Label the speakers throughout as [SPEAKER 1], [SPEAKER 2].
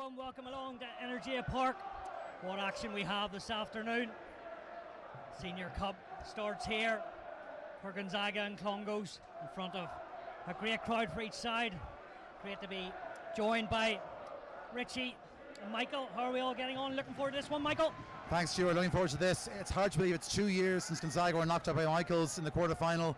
[SPEAKER 1] everyone, welcome along to Energy Park. What action we have this afternoon. Senior Cup starts here for Gonzaga and Clongowes in front of a great crowd for each side. Great to be joined by Richie and Michael. How are we all getting on? Looking forward to this one, Michael?
[SPEAKER 2] Thanks, Stuart. Looking forward to this. It's hard to believe it's 2 years since Gonzaga were knocked out by Michaels in the quarter-final.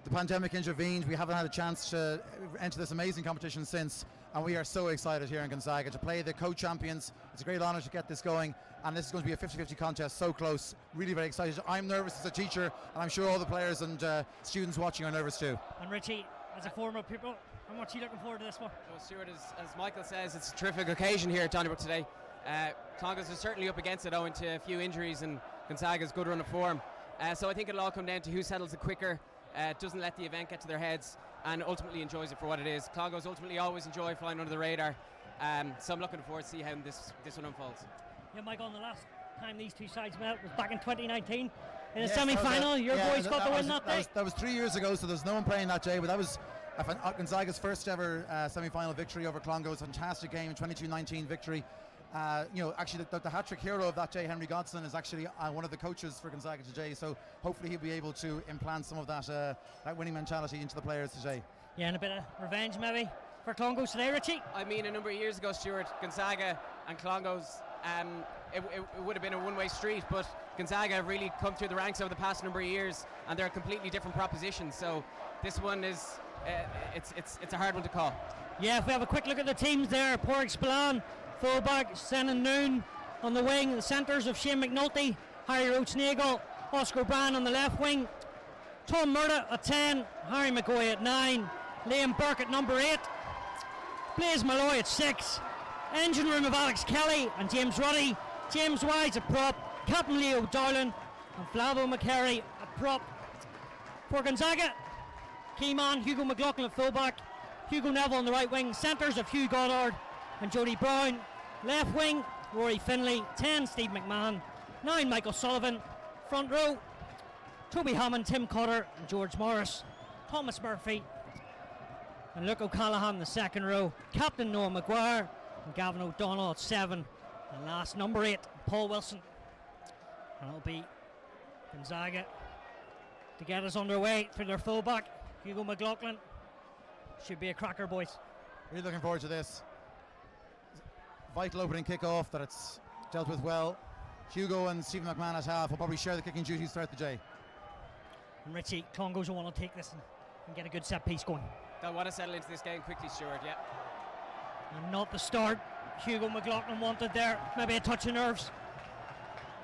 [SPEAKER 2] The pandemic intervened. We haven't had a chance to enter this amazing competition since, and we are so excited here in Gonzaga to play the co-champions. It's a great honour to get this going, and this is going to be a 50-50 contest, so close. Really very excited. I'm nervous as a teacher, and I'm sure all the players and students watching are nervous too.
[SPEAKER 1] And Richie, as a former pupil, how much are you looking forward to this one?
[SPEAKER 3] Well, Stuart, as Michael says, it's a terrific occasion here at Donnybrook today. Clongowes is certainly up against it owing to a few injuries and Gonzaga's good run of form. So I think it'll all come down to who settles it quicker, doesn't let the event get to their heads, and ultimately enjoys it for what it is. Clongowes ultimately always enjoy flying under the radar, so I'm looking forward to see how this one unfolds.
[SPEAKER 1] Yeah, Michael, the last time these two sides met was back in 2019 in a semi-final. Your boys got the win that day.
[SPEAKER 2] That was 3 years ago, so there's no one playing that day, but that was Gonzaga's first ever semi-final victory over Clongowes. Fantastic game, 22-19 victory. Actually the hat-trick hero of that day, Henry Godson, is actually one of the coaches for Gonzaga today, so hopefully he'll be able to implant some of that winning mentality into the players today. Yeah,
[SPEAKER 1] and a bit of revenge maybe for Clongowes today, Richie?
[SPEAKER 3] I mean, a number of years ago, Stuart, Gonzaga and Clongowes, it would have been a one-way street, but Gonzaga have really come through the ranks over the past number of years, and they're completely different propositions, so this one is it's a hard one to call.
[SPEAKER 1] Yeah, if we have a quick look at the teams there, Porrick Spillane, fullback, Senan Noon on the wing, the centres of Shane McNulty, Harry Roach-Nagle, Oscar Brand on the left wing, Tom Murda at 10, Harry McGoy at 9, Liam Burke at number 8, Blaise Malloy at 6, engine room of Alex Kelly and James Ruddy, James Wise at prop, Captain Leo Dowling and Flavo McCary at prop. For Gonzaga, key man Hugo McLaughlin at fullback, Hugo Neville on the right wing, centres of Hugh Goddard and Jody Brown, left wing Rory Finlay, 10 Steve McMahon, 9 Michael Sullivan, front row Toby Hammond, Tim Cutter and George Morris, Thomas Murphy and Luke O'Callaghan in the second row, Captain Noah Maguire and Gavin O'Donnell at 7, and last number 8 Paul Wilson. And it'll be Gonzaga to get us underway for their fullback Hugo McLaughlin. Should be a cracker, boys.
[SPEAKER 2] Really looking forward to this. Vital opening kick-off that it's dealt with well. Hugo and Stephen McMahon at half will probably share the kicking duties throughout the day.
[SPEAKER 1] And Richie, Clongowes will want to take this and get a good set piece going.
[SPEAKER 3] They'll want to settle into this game quickly, Stuart, yeah.
[SPEAKER 1] And not the start Hugo McLaughlin wanted there. Maybe a touch of nerves.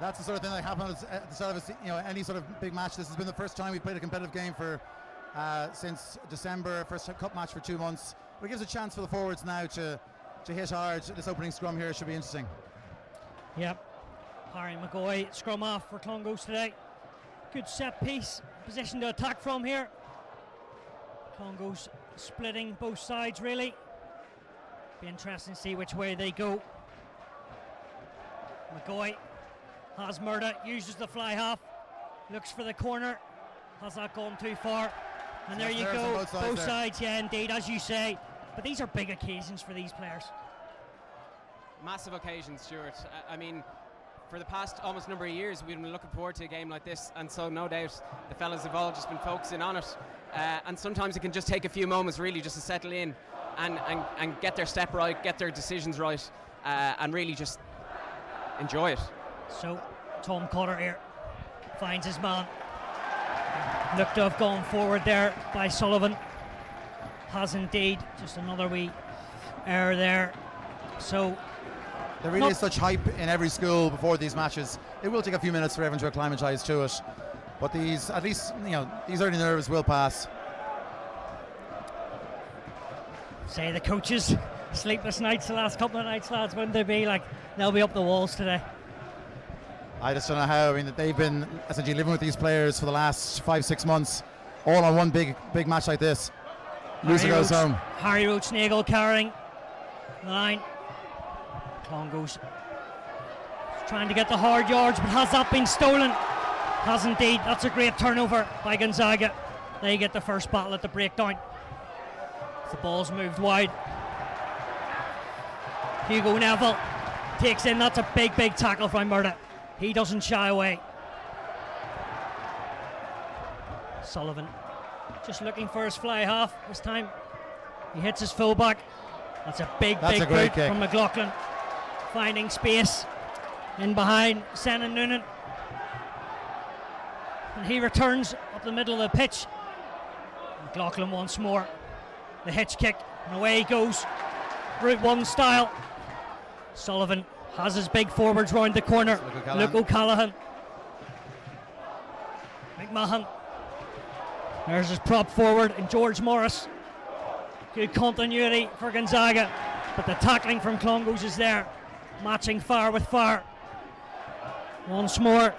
[SPEAKER 2] That's the sort of thing that happens at the start of any sort of big match. This has been the first time we've played a competitive game for since December, first cup match for 2 months. But it gives a chance for the forwards now to hit hard. This opening scrum here should be interesting.
[SPEAKER 1] Yep. Harry McGoy scrum off for Clongowes today. Good set piece, position to attack from here. Clongowes splitting both sides really. Be interesting to see which way they go. McGoy has Murda, uses the fly half, looks for the corner. Has that gone too far? And there you go, both sides, yeah, indeed, as you say. But these are big occasions for these players.
[SPEAKER 3] Massive occasions, Stuart. I mean, for the past almost number of years, we've been looking forward to a game like this, and so no doubt the fellas have all just been focusing on it. And sometimes it can just take a few moments, really, just to settle in and get their step right, get their decisions right, and really just enjoy it.
[SPEAKER 1] So, Tom Cutter here finds his man. Looked to have gone forward there by Sullivan. Has indeed, just another wee error there. So
[SPEAKER 2] there really is such hype in every school before these matches. It will take a few minutes for everyone to acclimatise to it, but these early nerves will pass.
[SPEAKER 1] Say the coaches, sleepless nights the last couple of nights, lads, wouldn't they be? Like, they'll be up the walls today.
[SPEAKER 2] I just don't know how. I mean, they've been essentially living with these players for the last 5-6 months, all on one big match like this. Loser goes home.
[SPEAKER 1] Harry Roach-Nagle carrying the line. Clongowes trying to get the hard yards, but has that been stolen? Has indeed. That's a great turnover by Gonzaga. They get the first battle at the breakdown. The ball's moved wide. Hugo Neville takes in, that's a big tackle from Murtagh. He doesn't shy away. Sullivan just looking for his fly half this time. He hits his fullback. That's a big
[SPEAKER 2] great
[SPEAKER 1] boot
[SPEAKER 2] kick
[SPEAKER 1] from McLaughlin. Finding space in behind Senan Noonan. And he returns up the middle of the pitch. McLaughlin once more. The hitch kick, and away he goes. Route 1 style. Sullivan has his big forwards round the corner. Luke O'Callaghan. McMahon. There's his prop forward and George Morris. Good continuity for Gonzaga, but the tackling from Clongowes is there, matching fire with fire. Once more,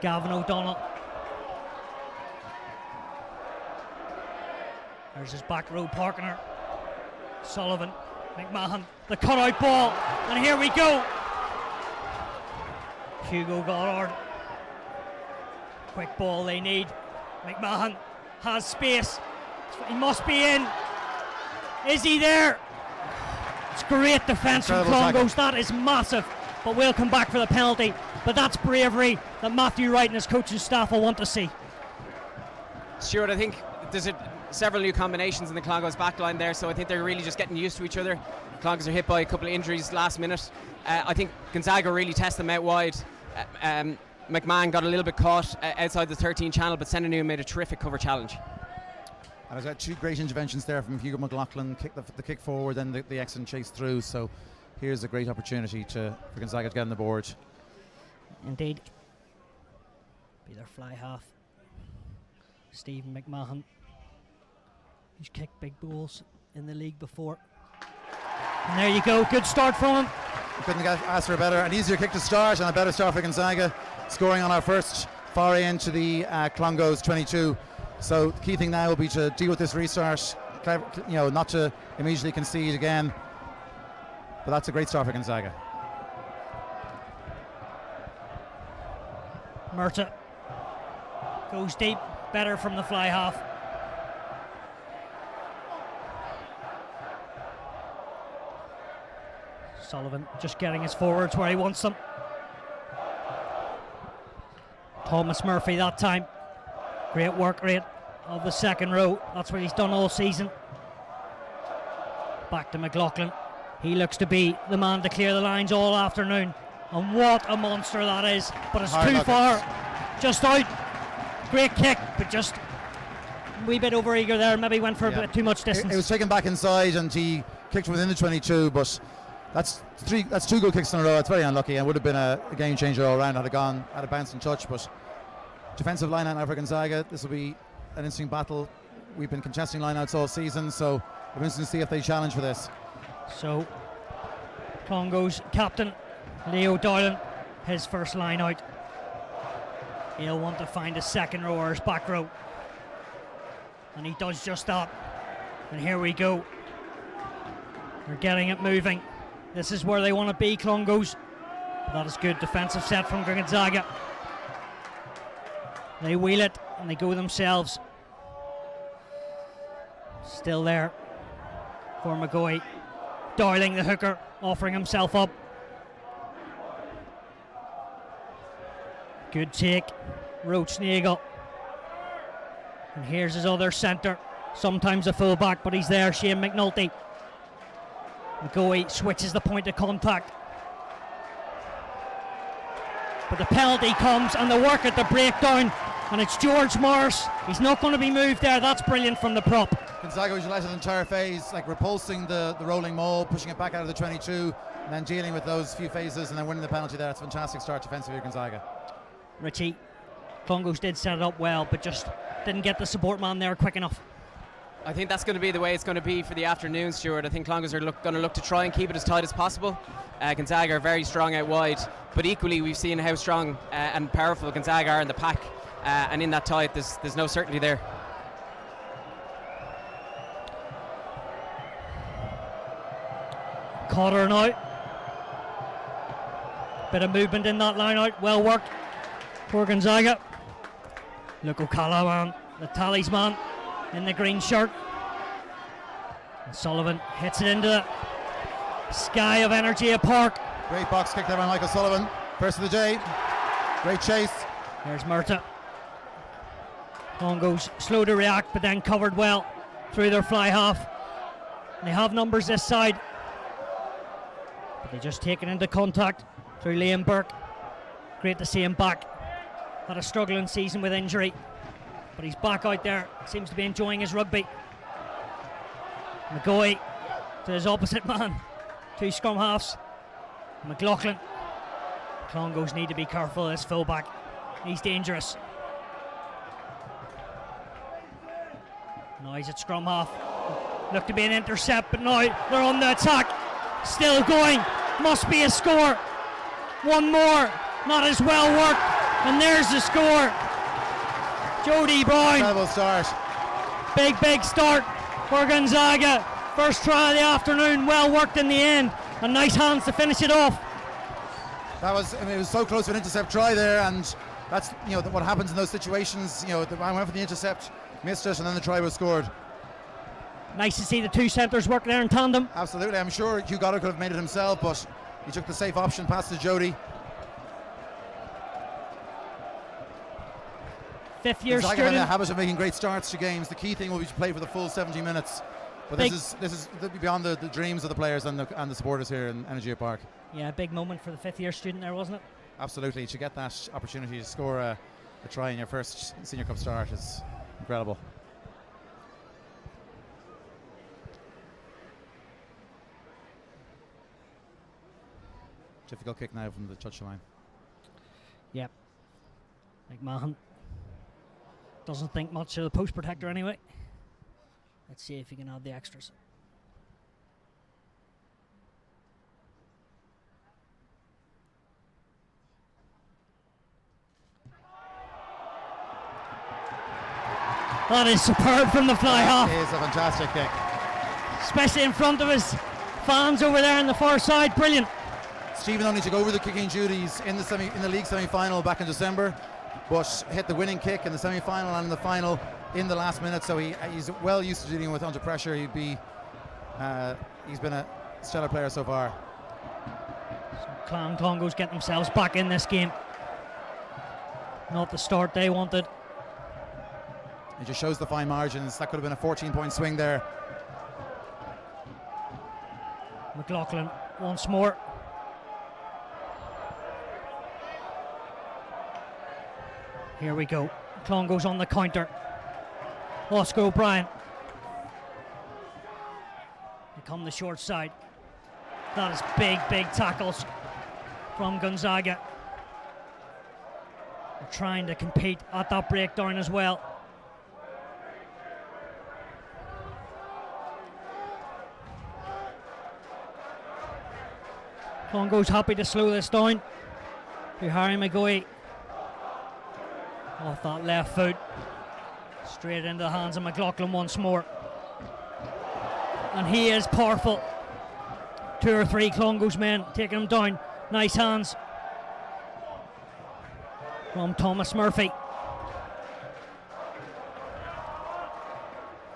[SPEAKER 1] Gavin O'Donnell. There's his back row partner, Sullivan, McMahon, the cutout ball, and here we go. Hugo Goddard. Quick ball they need. McMahon has space. He must be in. Is he there? It's great defence from Clongowes. That is massive. But we'll come back for the penalty. But that's bravery that Matthew Wright and his coaching staff will want to see.
[SPEAKER 3] Stuart, I think there's several new combinations in the Clongowes backline there, so I think they're really just getting used to each other. Clongowes are hit by a couple of injuries last minute. I think Gonzaga really test them out wide. McMahon got a little bit caught outside the 13 channel, but Senanu made a terrific cover challenge.
[SPEAKER 2] And there's got two great interventions there from Hugo McLaughlin, the kick forward and the excellent chase through. So here's a great opportunity for Gonzaga to get on the board.
[SPEAKER 1] Indeed. Be their fly half. Stephen McMahon. He's kicked big balls in the league before. And there you go, good start from him.
[SPEAKER 2] Couldn't ask for a better, an easier kick to start and a better start for Gonzaga, scoring on our first foray into the Clongowes 22. So the key thing now will be to deal with this restart, not to immediately concede again. But that's a great start for Gonzaga.
[SPEAKER 1] Murtagh goes deep, better from the fly half. Sullivan just getting his forwards where he wants them. Thomas Murphy that time. Great work rate of the second row. That's what he's done all season. Back to McLaughlin. He looks to be the man to clear the lines all afternoon. And what a monster that is. But it's too far. Just out. Great kick, but just a wee bit overeager there. Maybe went for a bit too much distance.
[SPEAKER 2] It was taken back inside and he kicked within the 22, but that's two good kicks in a row. It's very unlucky and would have been a game changer all round had it bounced and touch. But defensive line out now for Gonzaga. This will be an interesting battle. We've been contesting lineouts all season, so we're interested to see if they challenge for this.
[SPEAKER 1] So Clongowes captain Leo Doylan, his first line out. He'll want to find a second row or his back row, and he does just that. And here we go. They're getting it moving. This is where they want to be, Clongowes. That is good defensive set from Gonzaga. They wheel it and they go themselves. Still there for McGoey. Darling the hooker, offering himself up. Good take, Roach Nagel. And here's his other centre, sometimes a full-back, but he's there, Shane McNulty. McGoey switches the point of contact. But the penalty comes and the work at the breakdown, and it's George Morris. He's not going to be moved there. That's brilliant from the prop.
[SPEAKER 2] Gonzaga utilized the entire phase, like repulsing the rolling maul, pushing it back out of the 22, and then dealing with those few phases and then winning the penalty there. It's a fantastic start defensively for Gonzaga.
[SPEAKER 1] Richie, Clongowes did set it up well, but just didn't get the support man there quick enough.
[SPEAKER 3] I think that's going to be the way it's going to be for the afternoon, Stuart. I think Clongowes are going to look to try and keep it as tight as possible. Gonzaga are very strong out wide, but equally we've seen how strong and powerful Gonzaga are in the pack, and in that tight there's no certainty there.
[SPEAKER 1] Cotter now. Bit of movement in that line out, well worked for Gonzaga. Look, O'Callaghan, the talisman in the green shirt. And Sullivan hits it into sky of energy at Park.
[SPEAKER 2] Great box kick there by Michael Sullivan. First of the day. Great chase.
[SPEAKER 1] There's Murtagh. Clongowes slow to react, but then covered well through their fly half. And they have numbers this side, but they just take it into contact through Liam Burke. Great to see him back. Had a struggling season with injury, but he's back out there. Seems to be enjoying his rugby. McGoey to his opposite man. Two scrum halves. McLaughlin. Clongowes need to be careful of this fullback. He's dangerous. Now he's at scrum half. Looked to be an intercept, but now they're on the attack. Still going. Must be a score. One more. Not as well worked. And there's the score. Jody Brown.
[SPEAKER 2] Incredible start.
[SPEAKER 1] Big start for Gonzaga. First try of the afternoon. Well worked in the end. And nice hands to finish it off.
[SPEAKER 2] That was, it was so close to an intercept try there, and that's what happens in those situations. I went for the intercept, missed it, and then the try was scored.
[SPEAKER 1] Nice to see the two centres work there in tandem.
[SPEAKER 2] Absolutely. I'm sure Hugh Goddard could have made it himself, but he took the safe option, passed to Jody.
[SPEAKER 1] Fifth year
[SPEAKER 2] Gonzaga have
[SPEAKER 1] student.
[SPEAKER 2] a habit of making great starts to games. The key thing will be to play for the full 70 minutes. But this is beyond the dreams of the players and the supporters here in Energy Park.
[SPEAKER 1] Yeah, big moment for the fifth year student there, wasn't it?
[SPEAKER 2] Absolutely. To get that opportunity to score a try in your first Senior Cup start is incredible. Difficult kick now from the touchline.
[SPEAKER 1] Yep. McMahon doesn't think much of the post protector anyway. Let's see if he can add the extras. That is superb from the fly half.
[SPEAKER 2] It is a fantastic kick.
[SPEAKER 1] Especially in front of his fans over there on the far side. Brilliant.
[SPEAKER 2] Stephen only took over the kicking duties in the league semi-final back in December, but hit the winning kick in the semi-final and in the final in the last minute. So he's well used to dealing with under pressure. He's been a stellar player so far.
[SPEAKER 1] So Clongowes get themselves back in this game. Not the start they wanted.
[SPEAKER 2] It just shows the fine margins. That could have been a 14-point swing there.
[SPEAKER 1] McLaughlin once more. Here we go. Clongowes on the counter. Oscar O'Brien. They come the short side. That is big tackles from Gonzaga. They're trying to compete at that breakdown as well. Clongowes happy to slow this down. To Harry McGoey. Off that left foot. Straight into the hands of McLaughlin once more. And he is powerful. 2 or 3 Clongowes men taking him down. Nice hands from Thomas Murphy.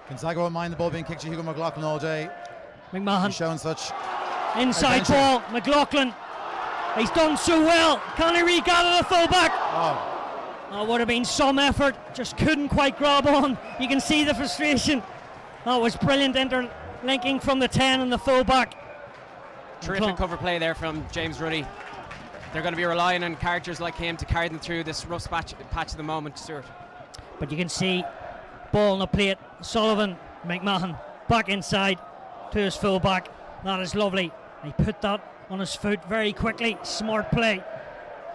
[SPEAKER 2] Gonzaga won't mind the ball being kicked to Hugo McLaughlin all day.
[SPEAKER 1] McMahon.
[SPEAKER 2] He's shown such
[SPEAKER 1] Inside
[SPEAKER 2] adventure.
[SPEAKER 1] ball. McLaughlin. He's done so well. Can he regather the fullback?
[SPEAKER 2] Oh.
[SPEAKER 1] That would have been some effort. Just couldn't quite grab on. You can see the frustration. That was brilliant interlinking from the 10 and the fullback.
[SPEAKER 3] Terrific cover play there from James Ruddy. They're going to be relying on characters like him to carry them through this rough patch at the moment, Stuart.
[SPEAKER 1] But you can see ball on the plate. Sullivan, McMahon back inside to his fullback. That is lovely. He put that on his foot very quickly. Smart play.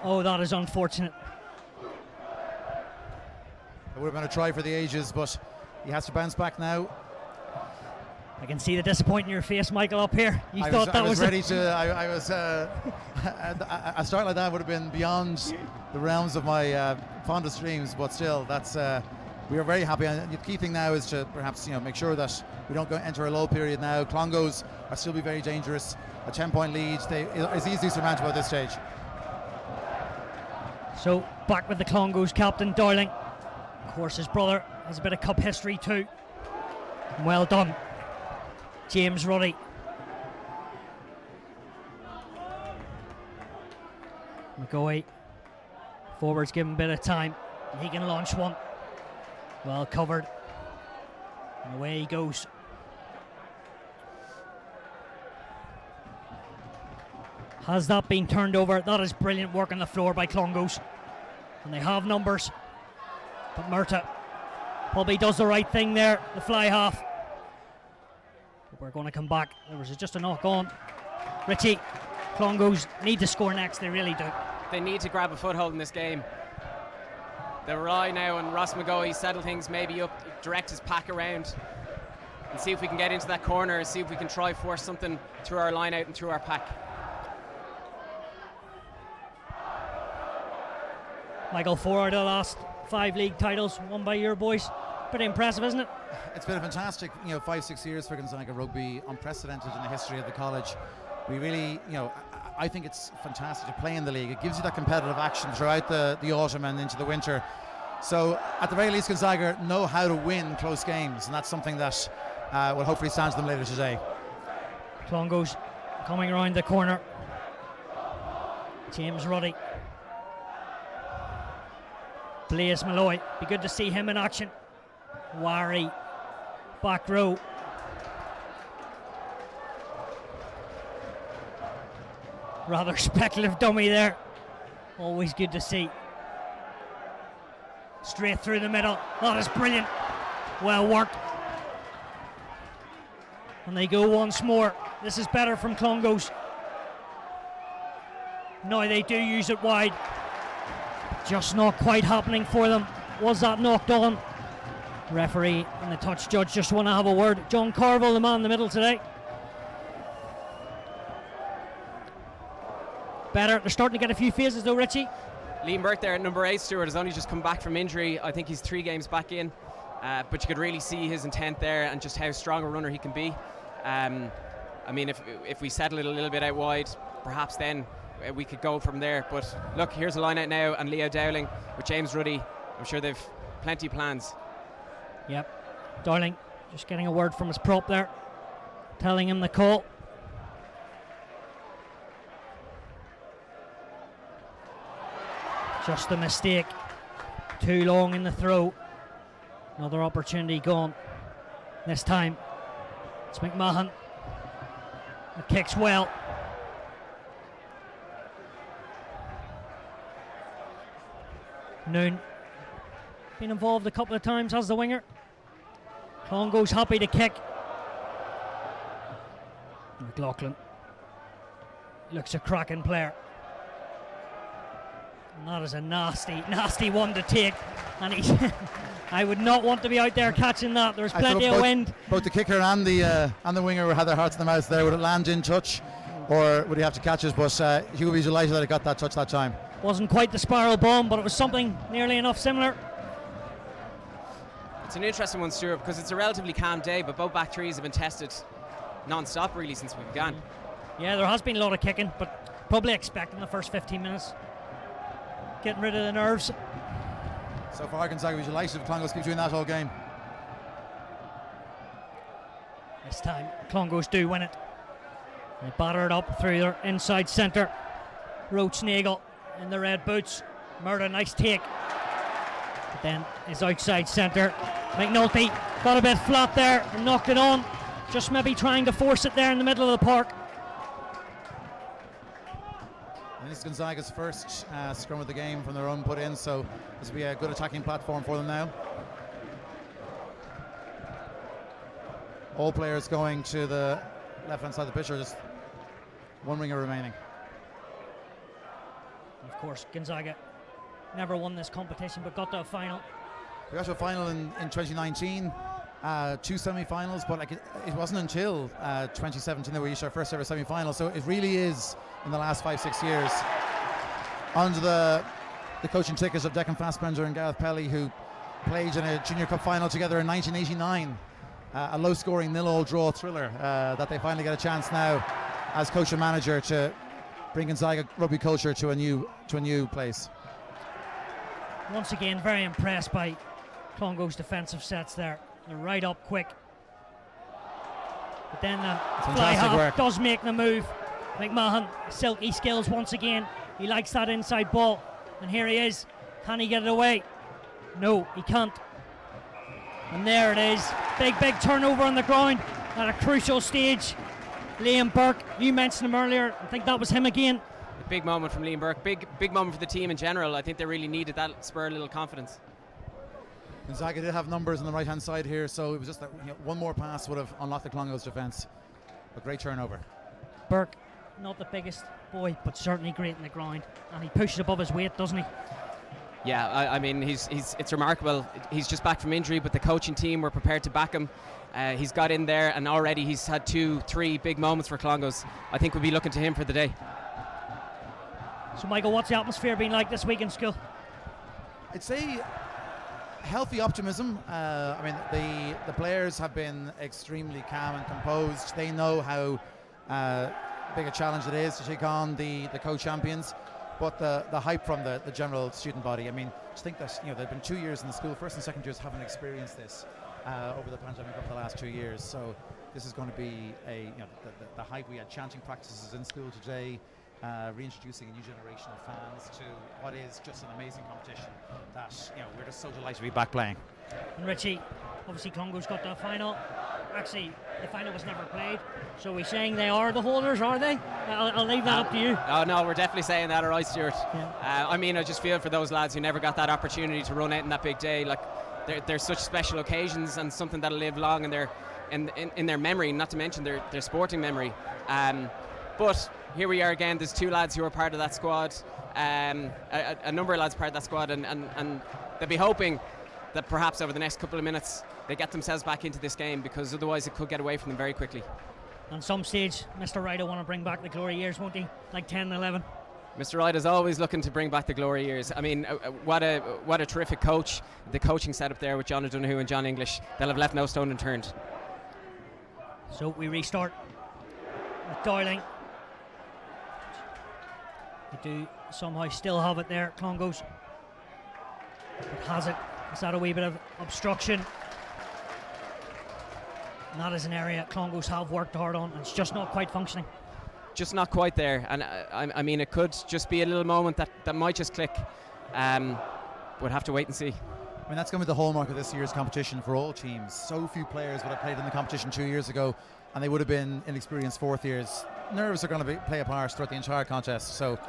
[SPEAKER 1] Oh, that is unfortunate.
[SPEAKER 2] It would have been a try for the ages, but he has to bounce back now.
[SPEAKER 1] I can see the disappointment in your face, Michael, up here. You
[SPEAKER 2] I
[SPEAKER 1] thought that was
[SPEAKER 2] ready to. I was. A start like that would have been beyond the realms of my fondest dreams, but still, that's. We are very happy, and the key thing now is to perhaps make sure that we don't enter a lull period now. Clongowes are still be very dangerous. A 10-point lead is easily surmountable at this stage.
[SPEAKER 1] So back with the Clongowes captain Darling. Of course, his brother has a bit of cup history too. Well done, James Ruddy. McGoey. Forwards give him a bit of time. He can launch one. Well covered. And away he goes. Has that been turned over? That is brilliant work on the floor by Clongowes. And they have numbers. But Murtagh probably does the right thing there, the fly half. But we're going to come back. There was just a knock on. Richie, Clongowes need to score next, they really do.
[SPEAKER 3] They need to grab a foothold in this game. They rely now on Ross McGoey, settle things maybe up, direct his pack around, and see if we can get into that corner, and see if we can try force something through our line out and through our pack.
[SPEAKER 1] Michael, 4 out of the last 5 league titles won by your boys. Pretty impressive, isn't it?
[SPEAKER 2] It's been a fantastic, 5-6 years for Gonzaga Rugby, unprecedented in the history of the college. We really, I think it's fantastic to play in the league. It gives you that competitive action throughout the autumn and into the winter. So at the very least, Gonzaga know how to win close games, and that's something that will hopefully stand to them later today.
[SPEAKER 1] Clongowes coming around the corner. James Ruddy. Blaise Malloy, be good to see him in action. Wari, back row. Rather speculative dummy there. Always good to see. Straight through the middle. That is brilliant. Well worked. And they go once more. This is better from Clongowes. Now they do use it wide. Just not quite happening for them. Was that knocked on? Referee and the touch judge just want to have a word. John Carville, the man in the middle today. Better. They're starting to get a few phases though, Richie.
[SPEAKER 3] Liam Burt there at number 8, Stuart, has only just come back from injury. I think he's 3 games back in. But you could really see his intent there and just how strong a runner he can be. If we settle it a little bit out wide, perhaps then we could go from there. But look, here's a line out now, and Leo Dowling with James Ruddy. I'm sure they've plenty of plans.
[SPEAKER 1] Yep. Dowling just getting a word from his prop there, telling him the call. Just a mistake. Too long in the throw. Another opportunity gone. This time it's McMahon. It kicks well. Noon been involved a couple of times as the winger. Clongowes happy to kick. McLaughlin looks a cracking player. And that is a nasty one to take. And he's I would not want to be out there catching that. There's plenty of wind.
[SPEAKER 2] Both the kicker and the winger had their hearts in their mouths there. Would it land in touch, or would he have to catch it? But he would be delighted that he got that touch that time.
[SPEAKER 1] Wasn't quite the spiral bomb, but it was something nearly enough similar.
[SPEAKER 3] It's an interesting one, Stuart, because it's a relatively calm day, but both back threes have been tested non-stop really since we began.
[SPEAKER 1] Yeah, there has been a lot of kicking, but probably expecting the first 15 minutes. Getting rid of the nerves.
[SPEAKER 2] So far, Gonzaga will be delighted if Clongowes keep doing that all game.
[SPEAKER 1] This time, Clongowes do win it. They batter it up through their inside centre. Roach Nagel in the red boots. Murtagh, nice take. But then his outside centre. McNulty got a bit flat there and knocked it on. Just maybe trying to force it there in the middle of the park.
[SPEAKER 2] And this is Gonzaga's first scrum of the game from their own put in, so this will be a good attacking platform for them now. All players going to the left-hand side of the pitch, or just one winger remaining.
[SPEAKER 1] Of course, Gonzaga never won this competition but got to a final.
[SPEAKER 2] We got to a final in 2019, 2 semi-finals, but it wasn't until 2017 that we reached our first ever semi-final. So it really is in the last 5-6 years under the coaching tickets of Declan Fassbender and Gareth Pelly, who played in a Junior Cup final together in 1989. A low-scoring 0-0 draw thriller that they finally get a chance now as coach and manager to bring Gonzaga rugby culture to a new place.
[SPEAKER 1] Once again, very impressed by Clongowes' defensive sets there. They're right up quick. But then the fly half does make the move. McMahon, silky skills once again. He likes that inside ball. And here he is. Can he get it away? No, he can't. And there it is. Big turnover on the ground at a crucial stage. Liam Burke, you mentioned him earlier. I think that was him again.
[SPEAKER 3] A big moment from Liam Burke. Big moment for the team in general. I think they really needed that spur a little confidence.
[SPEAKER 2] Gonzaga did have numbers on the right hand side here, so it was just that one more pass would have unlocked the Clongowes defence. A great turnover.
[SPEAKER 1] Burke, not the biggest boy, but certainly great in the ground, and he pushes above his weight, doesn't he?
[SPEAKER 3] Yeah, I mean, it's remarkable. He's just back from injury, but the coaching team were prepared to back him. He's got in there, and already he's had 2-3 big moments for Clongowes. I think we'll be looking to him for the day.
[SPEAKER 1] So, Michael, what's the atmosphere been like this week in school?
[SPEAKER 2] I'd say healthy optimism. I mean, the players have been extremely calm and composed. They know how big a challenge it is to take on the co-champions. But the hype from the general student body, I mean, just think that they've been 2 years in the school. First and second years haven't experienced this over the pandemic over the last 2 years. So this is going to be the hype. We had chanting practices in school today, reintroducing a new generation of fans to what is just an amazing competition. That we're just so delighted to be back playing.
[SPEAKER 1] And Richie, obviously Clongowes got to the final. Actually, the final was never played. So we're saying they are the holders, are they? I'll leave that up to you.
[SPEAKER 3] Oh no, we're definitely saying that, all right, Stuart.
[SPEAKER 1] Yeah.
[SPEAKER 3] I mean, I just feel for those lads who never got that opportunity to run out in that big day. Like, they're such special occasions and something that'll live long in their memory, not to mention their sporting memory. But here we are again. There's 2 lads who are part of that squad. A number of lads part of that squad, and they'll be hoping that perhaps over the next couple of minutes they get themselves back into this game, because otherwise it could get away from them very quickly.
[SPEAKER 1] On some stage, Mr. Wright will want to bring back the glory years, won't he? Like 10 and 11.
[SPEAKER 3] Mr. Wright is always looking to bring back the glory years. I mean, what a terrific coach. The coaching setup there with John O'Donoghue and John English, they'll have left no stone unturned.
[SPEAKER 1] So we restart with Darling. They do somehow still have it there, Clongowes. It has it. Is that a wee bit of obstruction? And that is an area Clongowes have worked hard on, and it's just not quite functioning.
[SPEAKER 3] Just not quite there, and I mean, it could just be a little moment that might just click. We'll have to wait and see.
[SPEAKER 2] I mean, that's going to be the hallmark of this year's competition for all teams. So few players would have played in the competition 2 years ago, and they would have been inexperienced fourth years. Nerves are going to play a part throughout the entire contest, so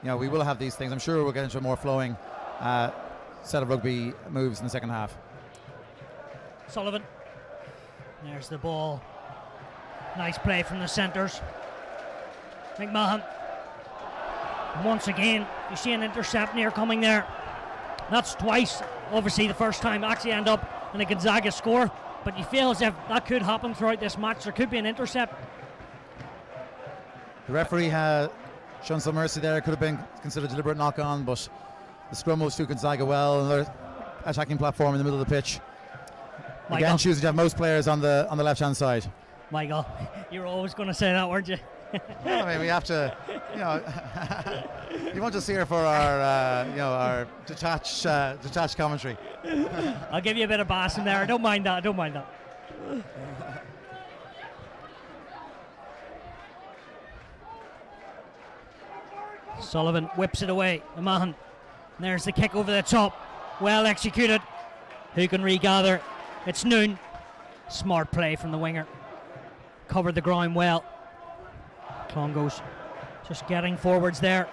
[SPEAKER 2] we will have these things. I'm sure we'll get into a more flowing set of rugby moves in the second half.
[SPEAKER 1] Sullivan. There's the ball. Nice play from the centres. McMahon. Once again, you see an intercept near coming there. That's twice. Obviously, the first time actually end up in a Gonzaga score, but you feel as if that could happen throughout this match. There could be an intercept.
[SPEAKER 2] The referee had shown some mercy there. It could have been considered deliberate knock-on, but the scrum moves suit Gonzaga well, and their attacking platform in the middle of the pitch. Again, choosing to have most players on the left-hand side.
[SPEAKER 1] Michael, you were always going to say that, weren't you?
[SPEAKER 2] Well, I mean, we have to, you want to see her for our detached commentary.
[SPEAKER 1] I'll give you a bit of bass in there. I don't mind that. Sullivan whips it away. Mahan. There's the kick over the top. Well executed. Who can regather? It's Noon. Smart play from the winger. Covered the ground well. Clongowes just getting forwards there.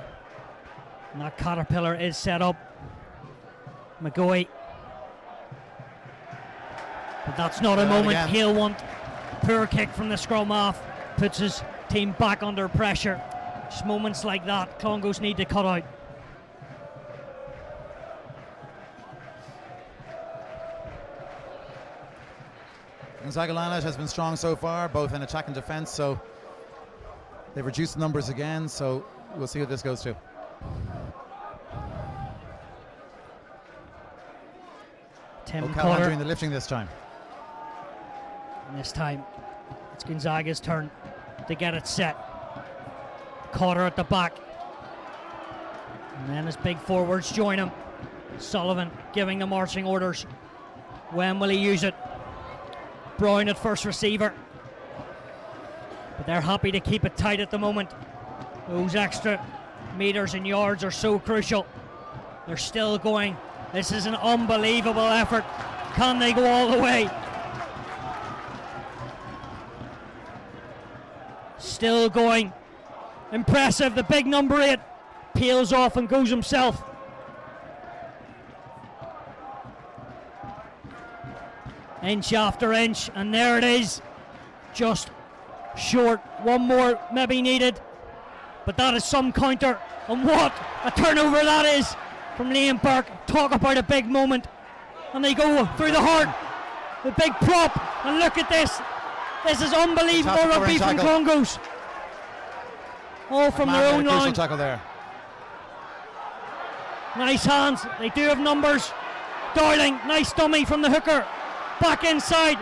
[SPEAKER 1] And that caterpillar is set up. McGoey. But that's not a moment
[SPEAKER 2] again.
[SPEAKER 1] He'll want. Poor kick from the scrum half. Puts his team back under pressure. Just moments like that, Clongowes need to cut out.
[SPEAKER 2] Gonzaga line-out has been strong so far, both in attack and defence, so they've reduced the numbers again, so we'll see what this goes to.
[SPEAKER 1] Tim
[SPEAKER 2] O'Callaghan
[SPEAKER 1] Cotter.
[SPEAKER 2] doing the lifting this time.
[SPEAKER 1] And this time, it's Gonzaga's turn to get it set. Cotter at the back. And then his big forwards join him. Sullivan giving the marching orders. When will he use it? Brown at first receiver. But they're happy to keep it tight at the moment. Those extra Meters and yards are so crucial. They're still going. This is an unbelievable effort. Can they go all the way? Still going. Impressive. The big number 8 peels off and goes himself. Inch after inch, and there it is. Just short. One more maybe needed, but that is some counter. And what a turnover that is from Liam Burke. Talk about a big moment. And they go through the heart. The big prop. And look at this. This is unbelievable rugby from Clongowes. All from their own line.
[SPEAKER 2] Tackle there.
[SPEAKER 1] Nice hands. They do have numbers. Darling, nice dummy from the hooker. Back inside.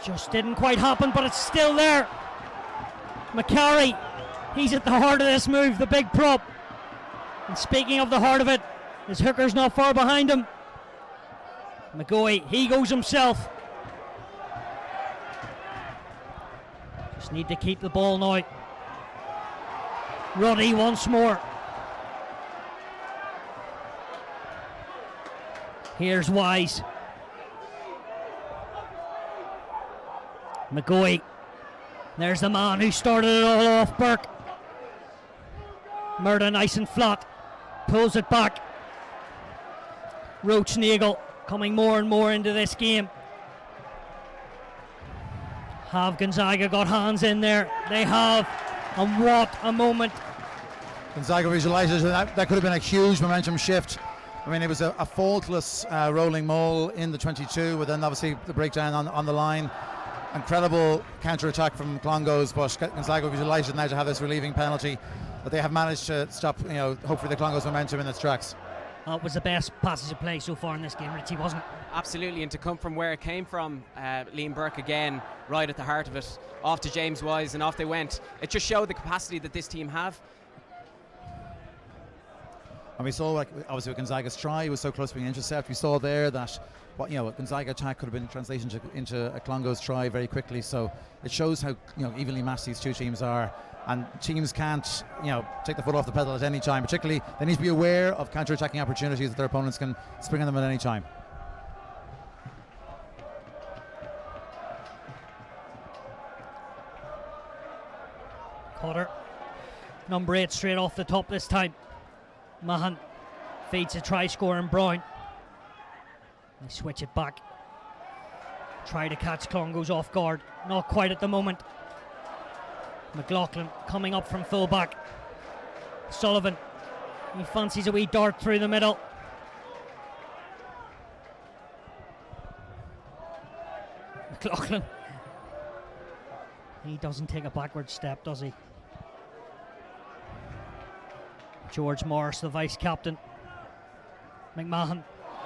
[SPEAKER 1] Just didn't quite happen, but it's still there. McCarry, he's at the heart of this move, the big prop. And speaking of the heart of it, his hooker's not far behind him. McGoey, he goes himself. Just need to keep the ball now. Ruddy once more. Here's Wise. McGoey. There's the man who started it all off, Burke. Murda nice and flat. Pulls it back. Roach Nagel coming more and more into this game. Have Gonzaga got hands in there? They have. And what a moment.
[SPEAKER 2] Gonzaga visualises that could have been a huge momentum shift. I mean, it was a faultless rolling maul in the 22, but then obviously the breakdown on the line. Incredible counter-attack from Clongowes, but Gonzaga will be delighted now to have this relieving penalty. But they have managed to stop, hopefully the Clongowes momentum in its tracks.
[SPEAKER 1] That was the best passage of play so far in this game, Richie, wasn't it?
[SPEAKER 3] Absolutely, and to come from where it came from, Liam Burke again, right at the heart of it, off to James Wise, and off they went. It just showed the capacity that this team have.
[SPEAKER 2] And we saw, obviously, with Gonzaga's try, it was so close to being intercepted. We saw there that a Gonzaga attack could have been translated into a Clongowes try very quickly. So it shows how evenly matched these two teams are. And teams can't take the foot off the pedal at any time. Particularly, they need to be aware of counter-attacking opportunities that their opponents can spring on them at any time.
[SPEAKER 1] Cotter, number 8 straight off the top this time. Mahan feeds a try scoring Brown. They switch it back. Try to catch Clongowes off guard. Not quite at the moment. McLaughlin coming up from fullback. Sullivan, he fancies a wee dart through the middle. McLaughlin, he doesn't take a backward step, does he? George Morris, the vice captain. McMahon,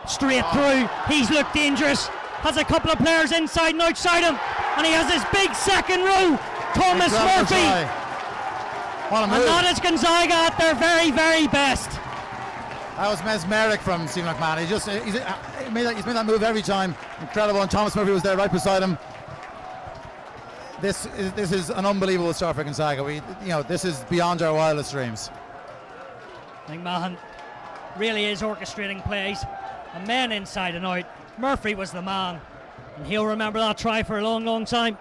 [SPEAKER 1] straight through. He's looked dangerous. Has a couple of players inside and outside him, and he has his big second row. Thomas Murphy.
[SPEAKER 2] What a move.
[SPEAKER 1] And that is Gonzaga at their very, very best.
[SPEAKER 2] That was mesmeric from Stephen McMahon. He's made that move every time. Incredible. And Thomas Murphy was there right beside him. This is an unbelievable start for Gonzaga. This is beyond our wildest dreams.
[SPEAKER 1] McMahon really is orchestrating plays, and men inside and out. Murphy was the man, and he'll remember that try for a long, long time.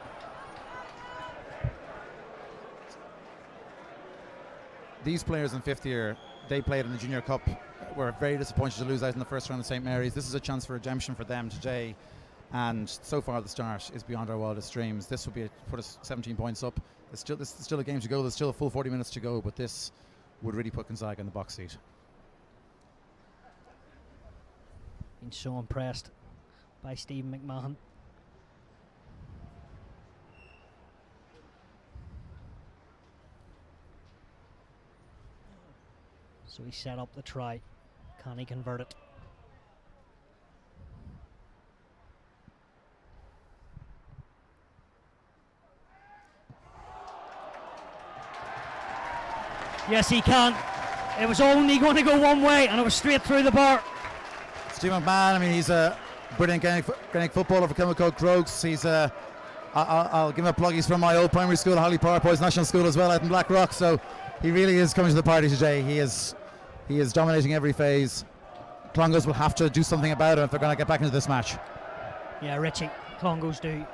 [SPEAKER 2] These players in fifth year, they played in the Junior Cup, were very disappointed to lose out in the first round of St Mary's. This is a chance for redemption for them today, and so far the start is beyond our wildest dreams. This will put us 17 points up. There's still a game to go. There's still a full 40 minutes to go, but this would really put Gonzaga in the box seat.
[SPEAKER 1] Been so impressed by Stephen McMahon. So he set up the try. Can he convert it? Yes, he can. It was only going to go one way, and it was straight through the bar.
[SPEAKER 2] Steve McMahon, he's a brilliant Gaelic footballer for Kilmacud Crokes. He's I'll give him a plug. He's from my old primary school, Holly Park Boys National School as well, out in Blackrock. So he really is coming to the party today. He is dominating every phase. Clongowes will have to do something about it if they're going to get back into this match.
[SPEAKER 1] Yeah, Richie, Clongowes do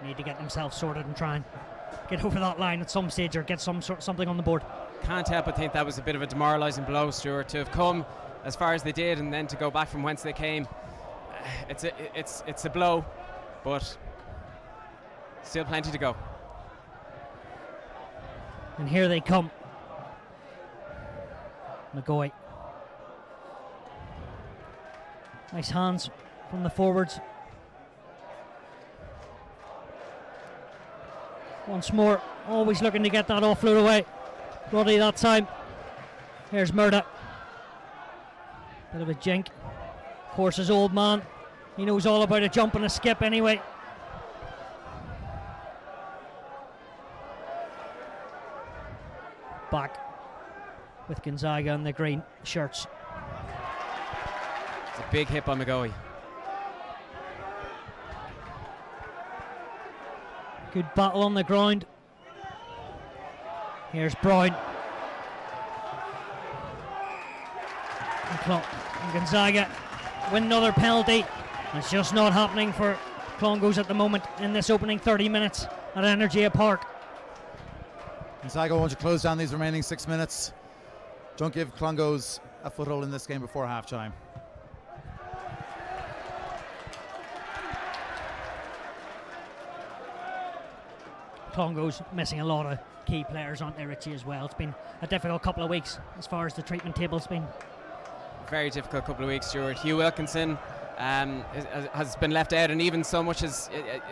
[SPEAKER 1] need to get themselves sorted and try and get over that line at some stage or get something on the board.
[SPEAKER 3] Can't help but think that was a bit of a demoralising blow, Stuart, to have come as far as they did and then to go back from whence they came. It's a blow, but still plenty to go.
[SPEAKER 1] And here they come. McGoy. Nice hands from the forwards. Once more, always looking to get that offload away. Roddy that time. Here's Murda. Bit of a jink. Of course, his old man, he knows all about a jump and a skip anyway. Back with Gonzaga and the green shirts.
[SPEAKER 3] It's a big hit by McGoey.
[SPEAKER 1] Good battle on the ground. Here's Brown. And Gonzaga win another penalty. It's just not happening for Clongowes at the moment in this opening 30 minutes at Energia Park.
[SPEAKER 2] Gonzaga want to close down these remaining 6 minutes. Don't give Clongowes a foothold in this game before half-time.
[SPEAKER 1] Clongowes missing a lot of key players, aren't they, Richie, as well? It's been a difficult couple of weeks as far as the treatment table's been.
[SPEAKER 3] Very difficult couple of weeks, Stuart. Hugh Wilkinson has been left out, and even so much as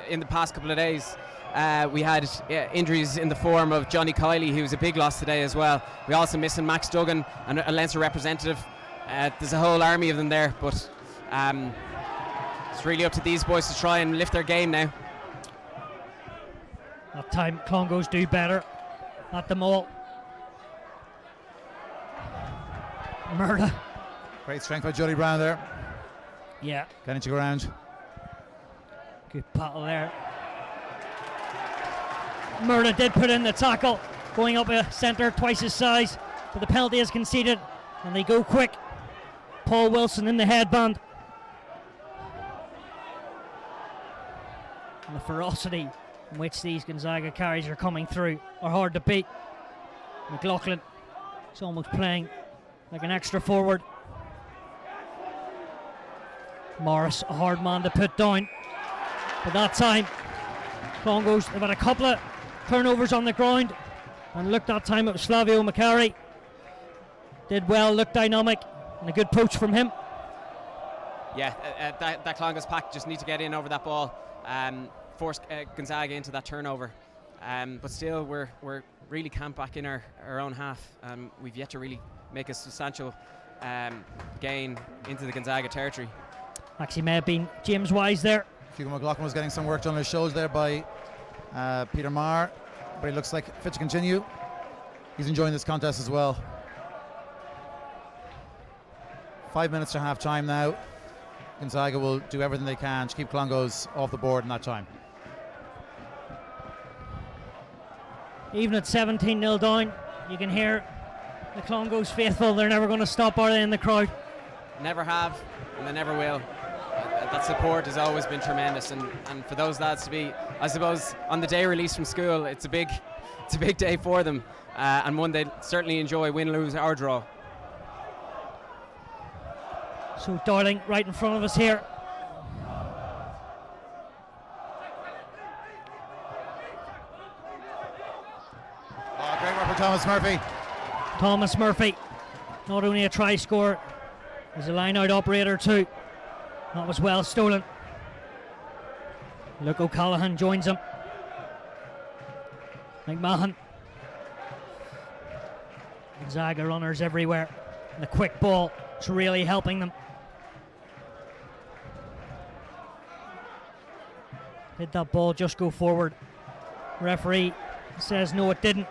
[SPEAKER 3] in the past couple of days we had injuries in the form of Johnny Kiley, who's a big loss today as well. We also missing Max Duggan, and a Leinster representative. There's a whole army of them there, but it's really up to these boys to try and lift their game now.
[SPEAKER 1] That time Clongowes do better at the maul. Murda.
[SPEAKER 2] Great strength by Jody Brown there.
[SPEAKER 1] Yeah.
[SPEAKER 2] Getting to go around.
[SPEAKER 1] Good battle there. Murda did put in the tackle, going up a centre twice his size, but the penalty is conceded and they go quick. Paul Wilson in the headband. And the ferocity in which these Gonzaga carries are coming through are hard to beat. McLaughlin is almost playing like an extra forward. Morris, a hard man to put down. But that time, Clongowes, they've had a couple of turnovers on the ground. And look, that time it was Slavio Macari. Did well, looked dynamic, and a good poach from him.
[SPEAKER 3] Yeah, that Clongowes pack just need to get in over that ball, force Gonzaga into that turnover. But still, we're really camped back in our own half. We've yet to really make a substantial gain into the Gonzaga territory.
[SPEAKER 1] Actually, may have been James Wise there.
[SPEAKER 2] Hugo McLaughlin was getting some work done on his shoulders there by Peter Marr, but he looks like fit to continue. He's enjoying this contest as well. 5 minutes to half time now. Gonzaga will do everything they can to keep Clongowes off the board in that time.
[SPEAKER 1] Even at 17-0 down, you can hear the Clongowes faithful. They're never going to stop, are they, in the crowd?
[SPEAKER 3] Never have, and they never will. That support has always been tremendous, and for those lads to be, I suppose, on the day released from school, it's a big day for them, and one they certainly enjoy, win, lose, or draw.
[SPEAKER 1] So Darling right in front of us here.
[SPEAKER 2] Oh, great work for Thomas Murphy.
[SPEAKER 1] Thomas Murphy, not only a try scorer, he's a line-out operator too. That was well stolen. Luke O'Callaghan joins him. McMahon. Gonzaga runners everywhere. And the quick ball is really helping them. Did that ball just go forward? Referee says no, it didn't.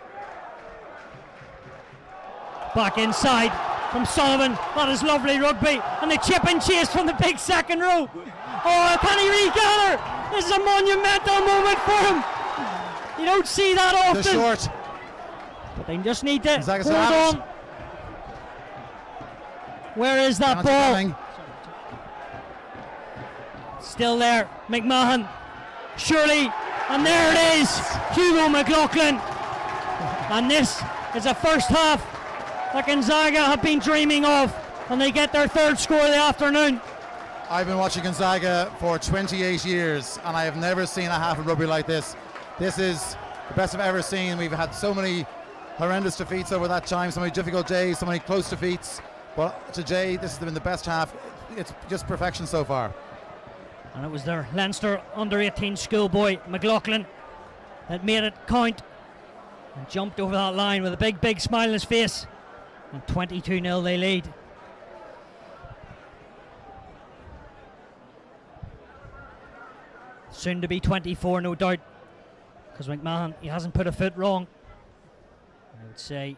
[SPEAKER 1] Back inside. from Sullivan. That is lovely rugby. And the chip and chase from the big second row. Oh, can he regather? This is a monumental moment for him. You don't see that often.
[SPEAKER 2] The short.
[SPEAKER 1] But they just need to
[SPEAKER 2] Gonzaga's
[SPEAKER 1] hold
[SPEAKER 2] out.
[SPEAKER 1] on. Where is that
[SPEAKER 2] Penalty
[SPEAKER 1] ball?
[SPEAKER 2] coming.
[SPEAKER 1] Still there, McMahon. Surely, and there it is, Hugo McLaughlin. And this is a first half that Gonzaga have been dreaming of, and they get their third score of the afternoon.
[SPEAKER 2] I've been watching Gonzaga for 28 years, and I have never seen a half of rugby like this. This is the best I've ever seen. We've had so many horrendous defeats over that time, so many difficult days, so many close defeats. But today, this has been the best half. It's just perfection so far.
[SPEAKER 1] And it was their Leinster under-18 schoolboy McLaughlin that made it count and jumped over that line with a big smile on his face. And 22-0 they lead. Soon to be 24, no doubt, because McMahon, he hasn't put a foot wrong. I would say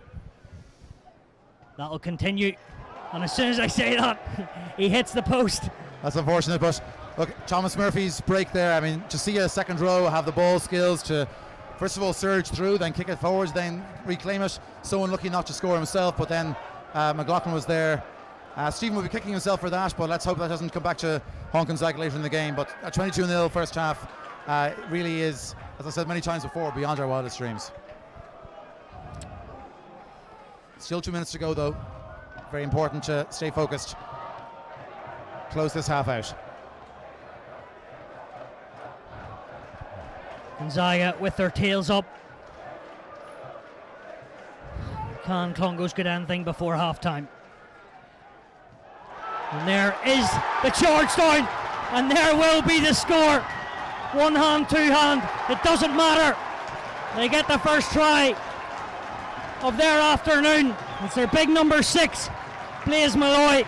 [SPEAKER 1] that'll continue. And as soon as I say that, he hits the post.
[SPEAKER 2] That's unfortunate, but look, Thomas Murphy's break there. I mean, to see a second row have the ball skills to, first of all, surge through, then kick it forwards, then reclaim it. So unlucky not to score himself, but then McLaughlin was there. Stephen will be kicking himself for that, but let's hope that doesn't come back to haunt Gonzaga later in the game. But a 22-0 first half really is, as I said many times before, beyond our wildest dreams. Still 2 minutes to go, though. Very important to stay focused. Close this half out.
[SPEAKER 1] Gonzaga with their tails up. Can Clongowes get anything before half time? And there is the charge down, and there will be the score. One hand, two hand, it doesn't matter. They get the first try of their afternoon. It's their big number 6, Blaise Malloy.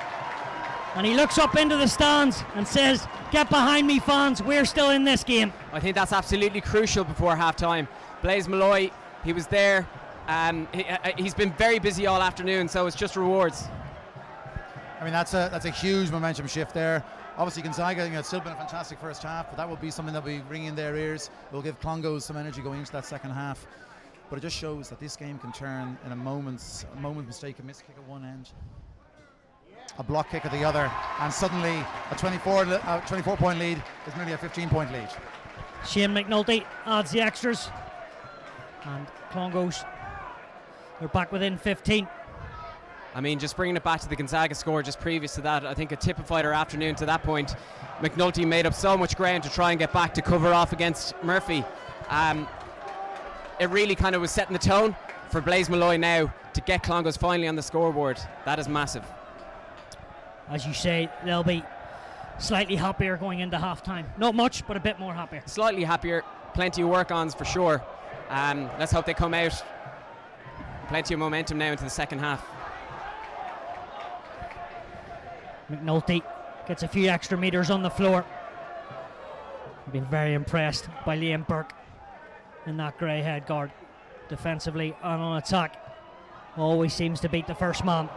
[SPEAKER 1] And he looks up into the stands and says, "Get behind me, fans, we're still in this game."
[SPEAKER 3] I think that's absolutely crucial before half-time. Blaise Malloy, he was there. He's been very busy all afternoon, so it's just rewards.
[SPEAKER 2] I mean, that's a huge momentum shift there. Obviously, Gonzaga, it's still been a fantastic first half, but that will be something that will be ringing in their ears. It will give Clongowes some energy going into that second half. But it just shows that this game can turn in a moment's mistake, a missed kick at one end, a block kick at the other, and suddenly a 24-point lead is nearly a 15-point lead.
[SPEAKER 1] Shane McNulty adds the extras, and Clongowes, they're back within 15.
[SPEAKER 3] I mean, just bringing it back to the Gonzaga score just previous to that, I think a typified our afternoon to that point. McNulty made up so much ground to try and get back to cover off against Murphy. It really kind of was setting the tone for Blaise Malloy now to get Clongowes finally on the scoreboard. That is massive.
[SPEAKER 1] As you say, they'll be slightly happier going into half-time. Not much, but a bit more happier.
[SPEAKER 3] Slightly happier, plenty of work-ons for sure. Let's hope they come out. Plenty of momentum now into the second half.
[SPEAKER 1] McNulty gets a few extra metres on the floor. I've been very impressed by Liam Burke in that grey head guard. Defensively and on attack, always seems to beat the first man.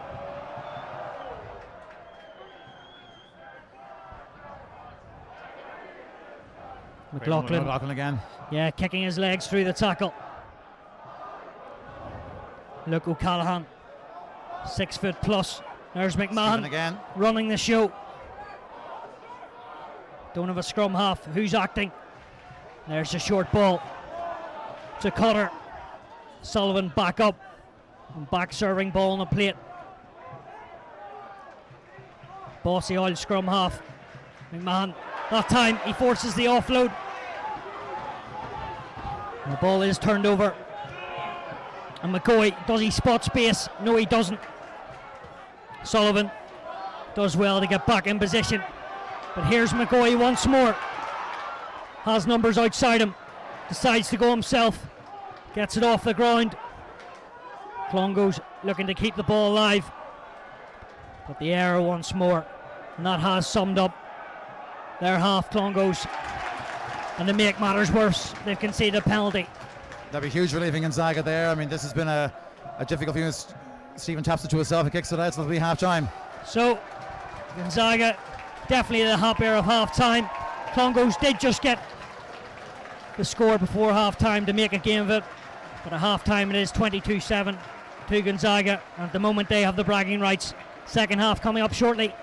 [SPEAKER 1] McLaughlin
[SPEAKER 2] again.
[SPEAKER 1] Yeah, kicking his legs through the tackle. Luke O'Callaghan, 6 foot plus. There's McMahon
[SPEAKER 2] again,
[SPEAKER 1] running the show. Don't have a scrum half. Who's acting? There's a short ball to Cutter. Sullivan back up. And back serving ball on the plate. Bossy oil scrum half. McMahon, that time he forces the offload. And the ball is turned over. And McCoy, does he spot space? No, he doesn't. Sullivan does well to get back in position. But here's McCoy once more. Has numbers outside him. Decides to go himself. Gets it off the ground. Clongowes looking to keep the ball alive. But the error once more. And that has summed up their half, Clongowes. And to make matters worse, they've conceded a penalty.
[SPEAKER 2] That'd be huge relief in Gonzaga there. I mean, this has been a difficult few minutes Stephen taps it to himself and kicks it out, so it'll be half time.
[SPEAKER 1] So Gonzaga definitely the happier of half time. Clongowes did just get the score before half time to make a game of it, but at half time it is 22-7 to Gonzaga, and at the moment they have the bragging rights. Second half coming up shortly.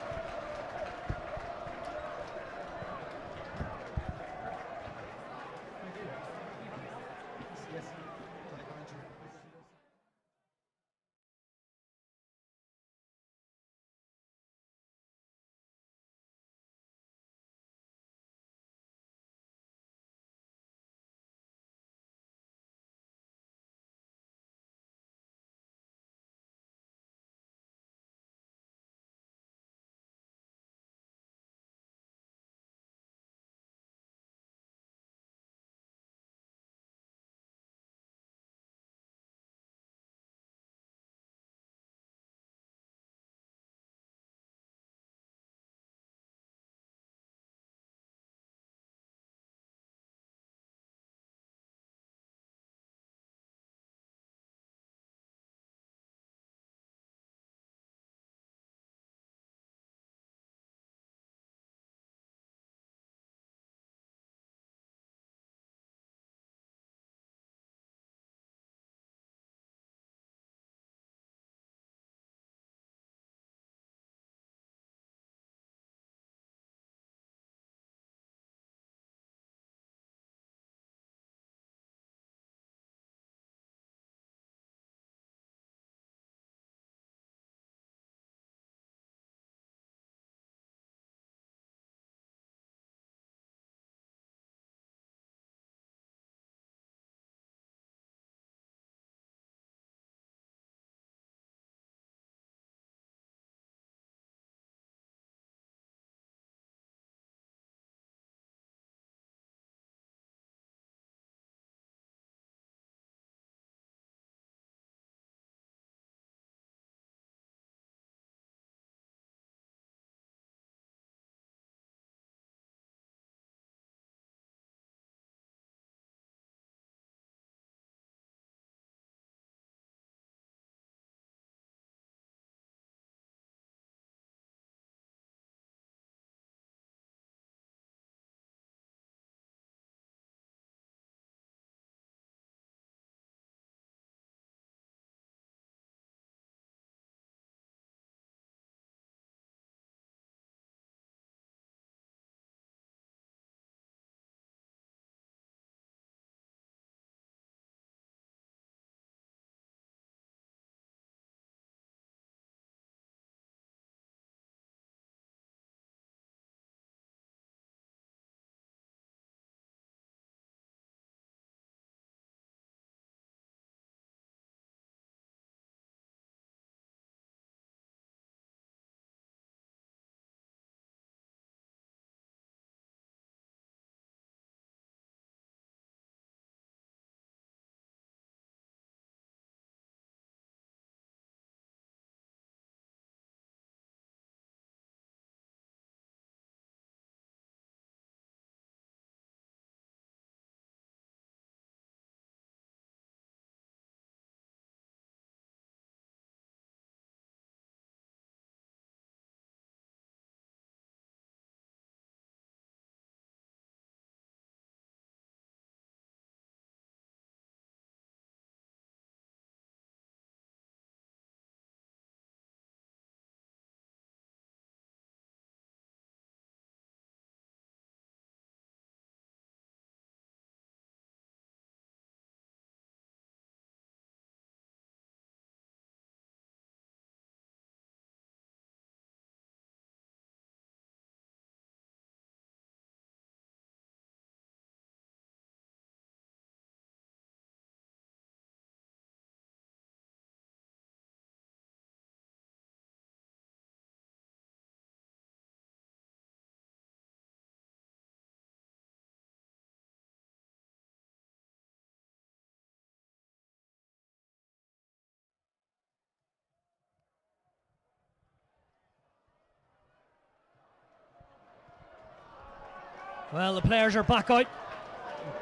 [SPEAKER 1] Well, the players are back out.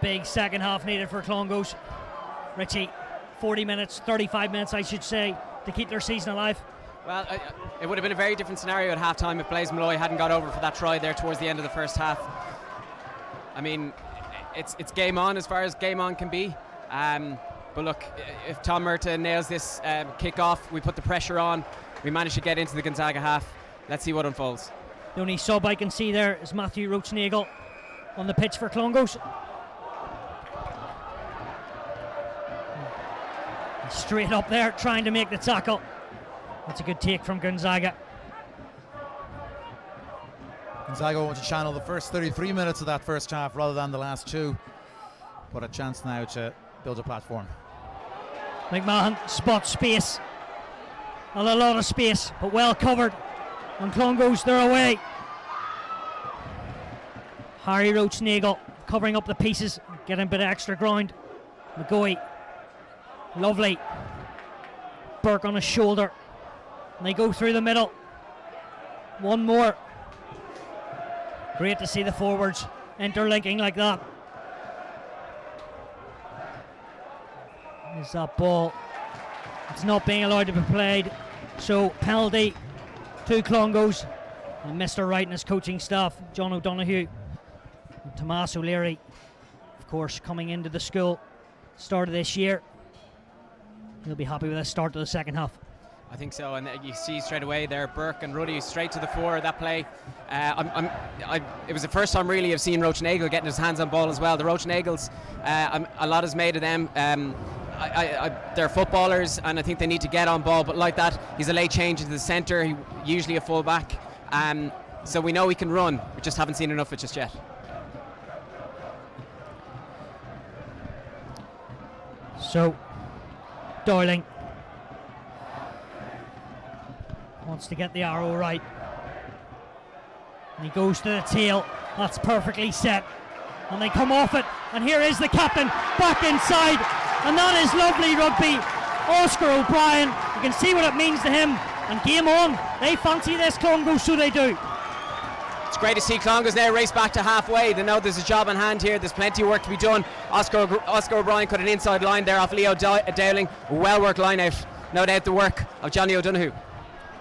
[SPEAKER 1] Big second half needed for Clongowes. Richie, 40 minutes, 35 minutes I should say, to keep their season alive?
[SPEAKER 3] Well, it would have been a very different scenario at half-time if Blaise Malloy hadn't got over for that try there towards the end of the first half. I mean, it's game on as far as game on can be. But look, if Tom Murta nails this kick-off, we put the pressure on, we manage to get into the Gonzaga half. Let's see what unfolds.
[SPEAKER 1] The only sub I can see there is Matthew Roachnagel on the pitch for Clongowes. Straight up there, trying to make the tackle. That's a good take from Gonzaga.
[SPEAKER 2] Gonzaga want to channel the first 33 minutes of that first half rather than the last two. What a chance now to build a platform.
[SPEAKER 1] McMahon spots space. Not a lot of space, but well covered. And Clongowes, they're away. Harry Roachnagel covering up the pieces, getting a bit of extra ground. McGoey, lovely. Burke on his shoulder. And they go through the middle. One more. Great to see the forwards interlinking like that. Is that ball? It's not being allowed to be played. So penalty to Clongowes. And Mr. Wright and his coaching staff, John O'Donoghue, and Tomas O'Leary, of course, coming into the school start of this year. He'll be happy with the start to the second half.
[SPEAKER 3] I think so, and you see straight away there Burke and Ruddy straight to the fore of that play. It was the first time really I've seen Roachnagel getting his hands on ball as well. The Roachnagels, a lot is made of them. They're footballers, and I think they need to get on ball, but like that, he's a late change into the centre, usually a full back. So we know he can run, we just haven't seen enough of it just yet.
[SPEAKER 1] So, Doyling wants to get the arrow right. And he goes to the tail. That's perfectly set. And they come off it. And here is the captain back inside. And that is lovely rugby. Oscar O'Brien. You can see what it means to him. And game on. They fancy this Clongowes, so they do.
[SPEAKER 3] It's great to see Clongowes there race back to halfway. They know there's a job on hand here. There's plenty of work to be done. Oscar O'Brien cut an inside line there off Leo Dowling. Well worked line out. No doubt the work of Johnny O'Donoghue.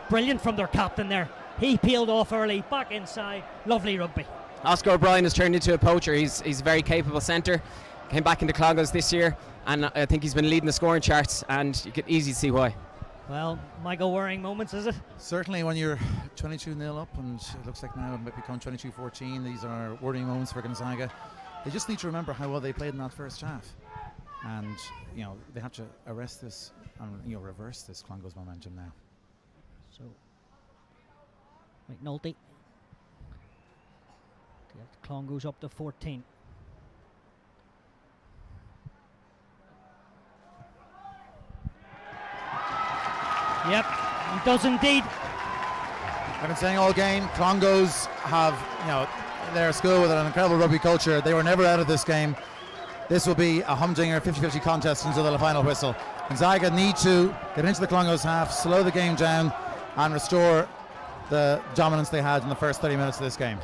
[SPEAKER 1] Brilliant from their captain there. He peeled off early, back inside. Lovely rugby.
[SPEAKER 3] Oscar O'Brien has turned into a poacher. He's a very capable centre. Came back into Clongowes this year, and I think he's been leading the scoring charts, and you can easily see why.
[SPEAKER 1] Well, Michael Waring moments, is it?
[SPEAKER 2] Certainly when you're 22-0 up, and it looks like now it might become 22-14, these are worrying moments for Gonzaga. They just need to remember how well they played in that first half. And, they have to arrest this and, reverse this Clongowes momentum now.
[SPEAKER 1] So, McNulty. Clongowes up to 14. Yep, he does indeed.
[SPEAKER 2] I've been saying all game, Clongowes have, they're a school with an incredible rugby culture. They were never out of this game. This will be a humdinger 50-50 contest until the final whistle. Gonzaga need to get into the Clongowes half, slow the game down, and restore the dominance they had in the first 30 minutes of this game.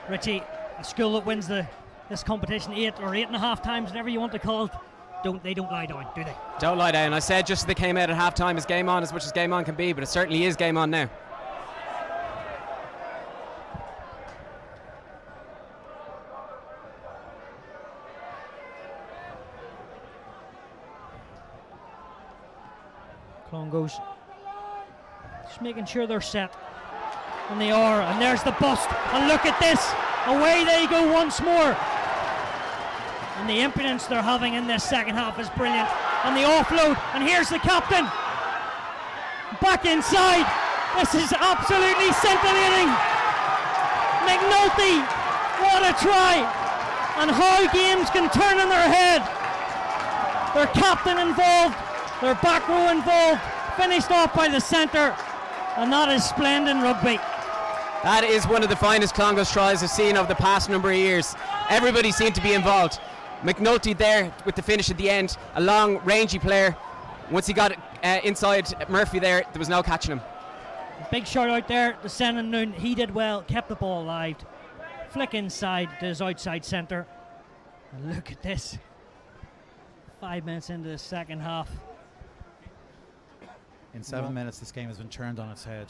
[SPEAKER 1] Richie, a school that wins this competition 8 or 8.5 times, whatever you want to call it, they don't lie down, do they?
[SPEAKER 3] Don't lie down. I said just as they came out at half time, is game on as much as game on can be, but it certainly is game on now.
[SPEAKER 1] Clongowes just making sure they're set, and they are, and there's the bust, and look at this, away they go once more, and the impudence they're having in this second half is brilliant, and the offload, and here's the captain back inside. This is absolutely scintillating. McNulty, what a try, and how games can turn in their head. Their captain involved, their back row involved, finished off by the centre, and that is splendid rugby.
[SPEAKER 3] That is one of the finest Clongowes tries I've seen over the past number of years. Everybody seemed to be involved. McNulty there with the finish at the end, a long rangy player. Once he got inside Murphy there was no catching him.
[SPEAKER 1] Big shout out there to Senan Noon. He did well, kept the ball alive. Flick inside to his outside centre. And look at this. 5 minutes into the second half.
[SPEAKER 2] In 7 minutes, this game has been turned on its head.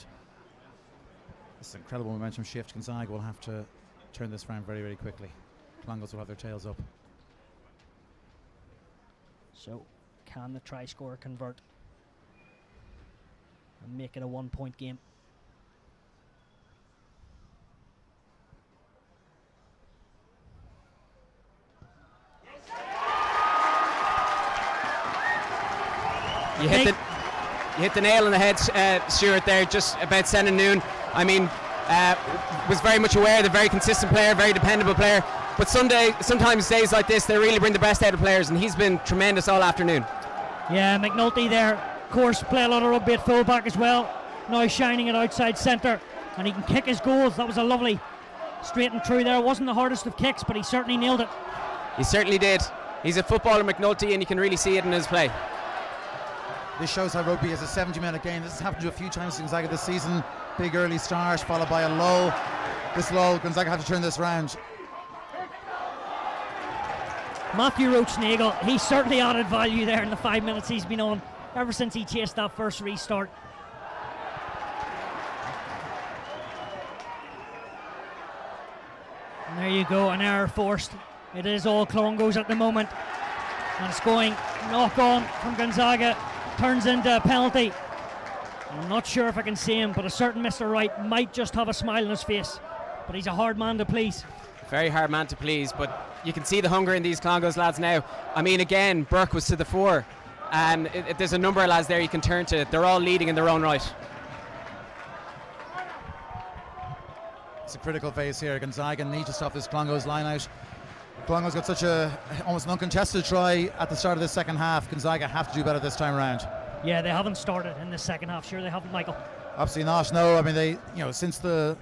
[SPEAKER 2] This is an incredible momentum shift. Gonzaga will have to turn this round very, very quickly. Clongowes will have their tails up.
[SPEAKER 1] So, can the try scorer convert and make it a 1-point game?
[SPEAKER 3] You hit the nail on the head, Stuart, there, just about Senan Noon. I mean, was very much aware, the very consistent player, very dependable player. But sometimes days like this, they really bring the best out of players, and he's been tremendous all afternoon.
[SPEAKER 1] Yeah, McNulty there, of course, play a lot of rugby at fullback as well. Now shining at outside centre, and he can kick his goals. That was a lovely straight and through there. It wasn't the hardest of kicks, but he certainly nailed it.
[SPEAKER 3] He certainly did. He's a footballer, McNulty, and you can really see it in his play.
[SPEAKER 2] This shows how rugby is a 70-minute game. This has happened to a few times in Gonzaga this season. Big early start followed by a lull. This lull, Gonzaga have to turn this round.
[SPEAKER 1] Matthew Roach-Nagel, he certainly added value there in the 5 minutes he's been on ever since he chased that first restart. And there you go, an error forced. It is all Clongowes at the moment. And it's going knock on from Gonzaga. Turns into a penalty. I'm not sure if I can see him, but a certain Mr. Wright might just have a smile on his face. But he's a hard man to please.
[SPEAKER 3] Very hard man to please, but you can see the hunger in these Clongowes lads now. I mean, again, Burke was to the fore, and there's a number of lads there you can turn to. They're all leading in their own right.
[SPEAKER 2] It's a critical phase here. Gonzaga need to stop this Clongowes line out. Clongowes got such almost an uncontested try at the start of this second half. Gonzaga have to do better this time around.
[SPEAKER 1] Yeah, they haven't started in the second half. Sure, they haven't, Michael.
[SPEAKER 2] Absolutely not. No, I mean they, since the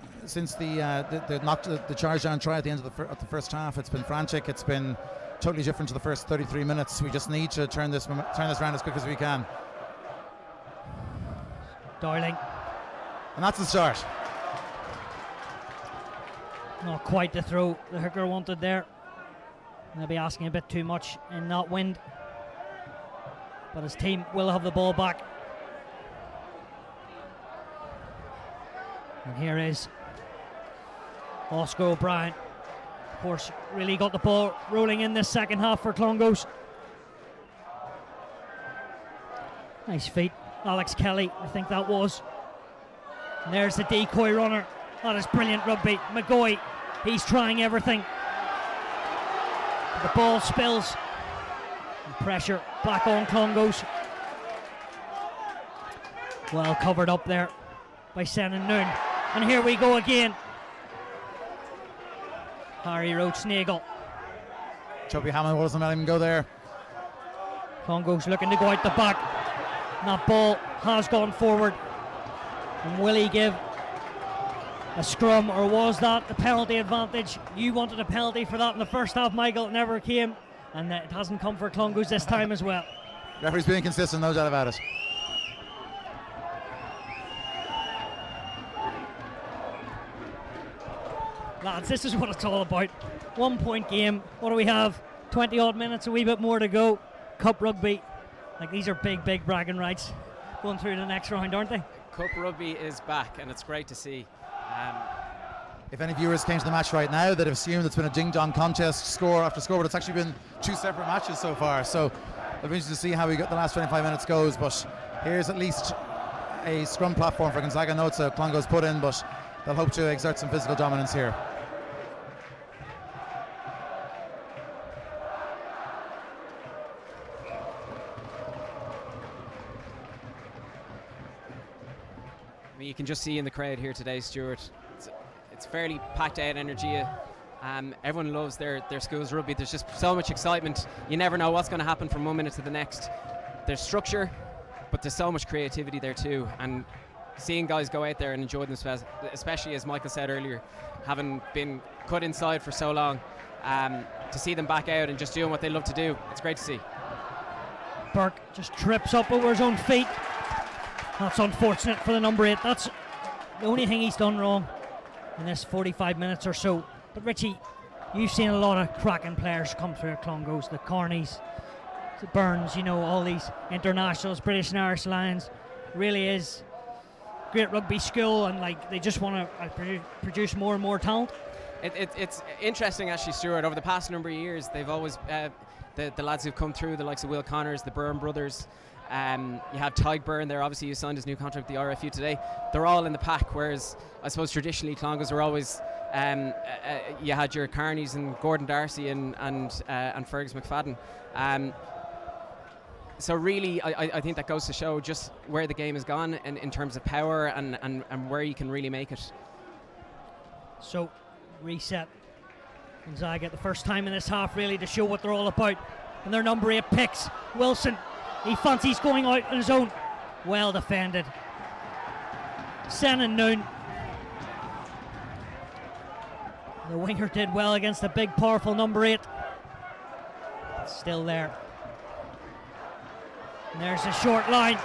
[SPEAKER 2] knocked the charge down try at the end of the first half, it's been frantic. It's been totally different to the first 33 minutes. We just need to turn this round as quick as we can.
[SPEAKER 1] Darling.
[SPEAKER 2] And that's the start.
[SPEAKER 1] Not quite the throw the hooker wanted there. They'll be asking a bit too much in that wind. But his team will have the ball back. And here is Oscar O'Brien. Of course, really got the ball rolling in this second half for Clongowes. Nice feet. Alex Kelly, I think that was. And there's the decoy runner. That is brilliant rugby. McGoy, he's trying everything. The ball spills. And pressure back on Clongowes. Well covered up there by Senan Noon. And here we go again. Harry Roach-Nagel.
[SPEAKER 2] Chubby Hammond wasn't letting him go there.
[SPEAKER 1] Clongowes looking to go out the back. And that ball has gone forward. And will he give a scrum, or was that the penalty advantage? You wanted a penalty for that in the first half, Michael. It never came, and it hasn't come for Clongowes this time as well.
[SPEAKER 2] Referee's being consistent, no doubt about it.
[SPEAKER 1] Lads, this is what it's all about. 1 point game. What do we have? 20 odd minutes, a wee bit more to go. Cup rugby. Like, these are big bragging rights going through the next round, aren't they?
[SPEAKER 3] Cup rugby is back, and it's great to see.
[SPEAKER 2] If any viewers came to the match right now, they'd have assumed it's been a ding-dong contest, score after score, but it's actually been two separate matches so far. So it'll be interesting to see how we got the last 25 minutes goes. But here's at least a scrum platform for Gonzaga. I know it's a Clongowes put in, but they'll hope to exert some physical dominance here.
[SPEAKER 3] You can just see in the crowd here today, Stuart, it's fairly packed out energy. Everyone loves their school's rugby. There's just so much excitement. You never know what's going to happen from 1 minute to the next. There's structure, but there's so much creativity there too. And seeing guys go out there and enjoy themselves, especially as Michael said earlier, having been cut inside for so long, to see them back out and just doing what they love to do, it's great to see.
[SPEAKER 1] Burke just trips up over his own feet. That's unfortunate for the number 8. That's the only thing he's done wrong in this 45 minutes or so. But Richie, you've seen a lot of cracking players come through at Clongowes. The Carneys, the Burns, all these internationals, British and Irish Lions. Really is great rugby school, and like they just want to produce more and more talent.
[SPEAKER 3] It's interesting actually, Stuart. Over the past number of years, they've always the lads who've come through, the likes of Will Connors, the Byrne brothers. You have Tyg Byrne there, obviously, who signed his new contract with the RFU today. They're all in the pack, whereas I suppose traditionally Clongowes were always you had your Carneys and Gordon Darcy and Fergus McFadden. So really, I think that goes to show just where the game has gone in terms of power and where you can really make it.
[SPEAKER 1] So, reset. Gonzaga the first time in this half really to show what they're all about. And their number 8 picks, Wilson. He fancies going out on his own. Well defended. Senan Noon. The winger did well against the big, powerful number 8. Still there. And there's a short line.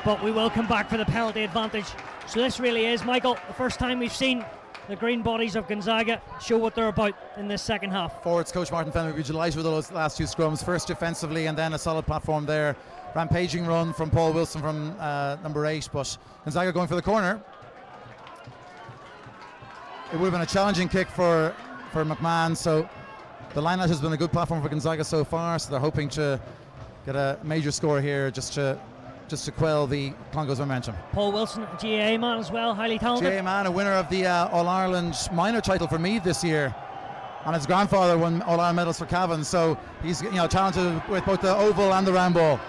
[SPEAKER 1] But we will come back for the penalty advantage. So this really is, Michael, the first time we've seen the green bodies of Gonzaga show what they're about in this second half.
[SPEAKER 2] Forwards coach Martin Fenley will be delighted with those last 2 scrums. First defensively and then a solid platform there. Rampaging run from Paul Wilson from number 8, but Gonzaga going for the corner. It would have been a challenging kick for McMahon, so the line-out has been a good platform for Gonzaga so far, so they're hoping to get a major score here just to quell the Clongowes momentum.
[SPEAKER 1] Paul Wilson, a GAA man as well, highly talented.
[SPEAKER 2] GAA man, a winner of the All-Ireland minor title for Meath this year, and his grandfather won All-Ireland medals for Cavan, so he's talented with both the oval and the round ball.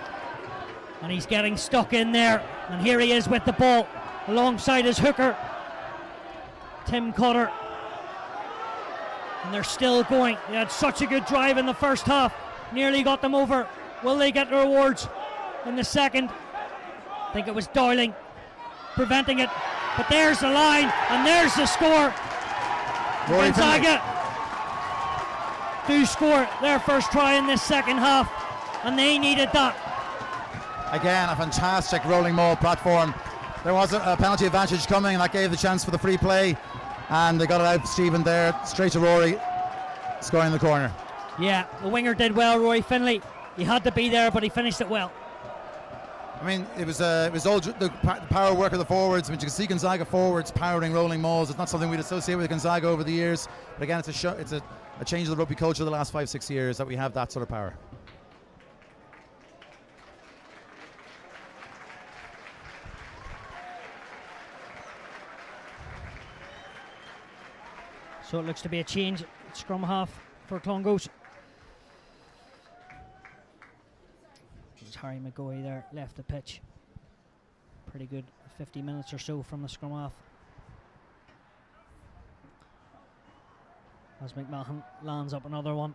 [SPEAKER 1] And he's getting stuck in there, and here he is with the ball alongside his hooker, Tim Cutter. And they're still going. They had such a good drive in the first half, nearly got them over. Will they get the rewards in the second? I think it was Darling preventing it, but there's the line and there's the score. Gonzaga do score their first try in this second half, and they needed that.
[SPEAKER 2] Again, a fantastic rolling maul platform. There was a penalty advantage coming, and that gave the chance for the free play, and they got it out. Stephen there, straight to Rory, scoring in the corner.
[SPEAKER 1] Yeah, the winger did well, Rory Finlay. He had to be there, but he finished it well.
[SPEAKER 2] I mean, it was all the power work of the forwards. I mean, you can see Gonzaga forwards powering rolling mauls. It's not something we'd associate with Gonzaga over the years, but again, it's a change of the rugby culture of the last 5-6 years that we have that sort of power.
[SPEAKER 1] So it looks to be a change at scrum half for Clongowes. Harry McGoey there left the pitch. Pretty good 50 minutes or so from the scrum half. As McMahon lands up another one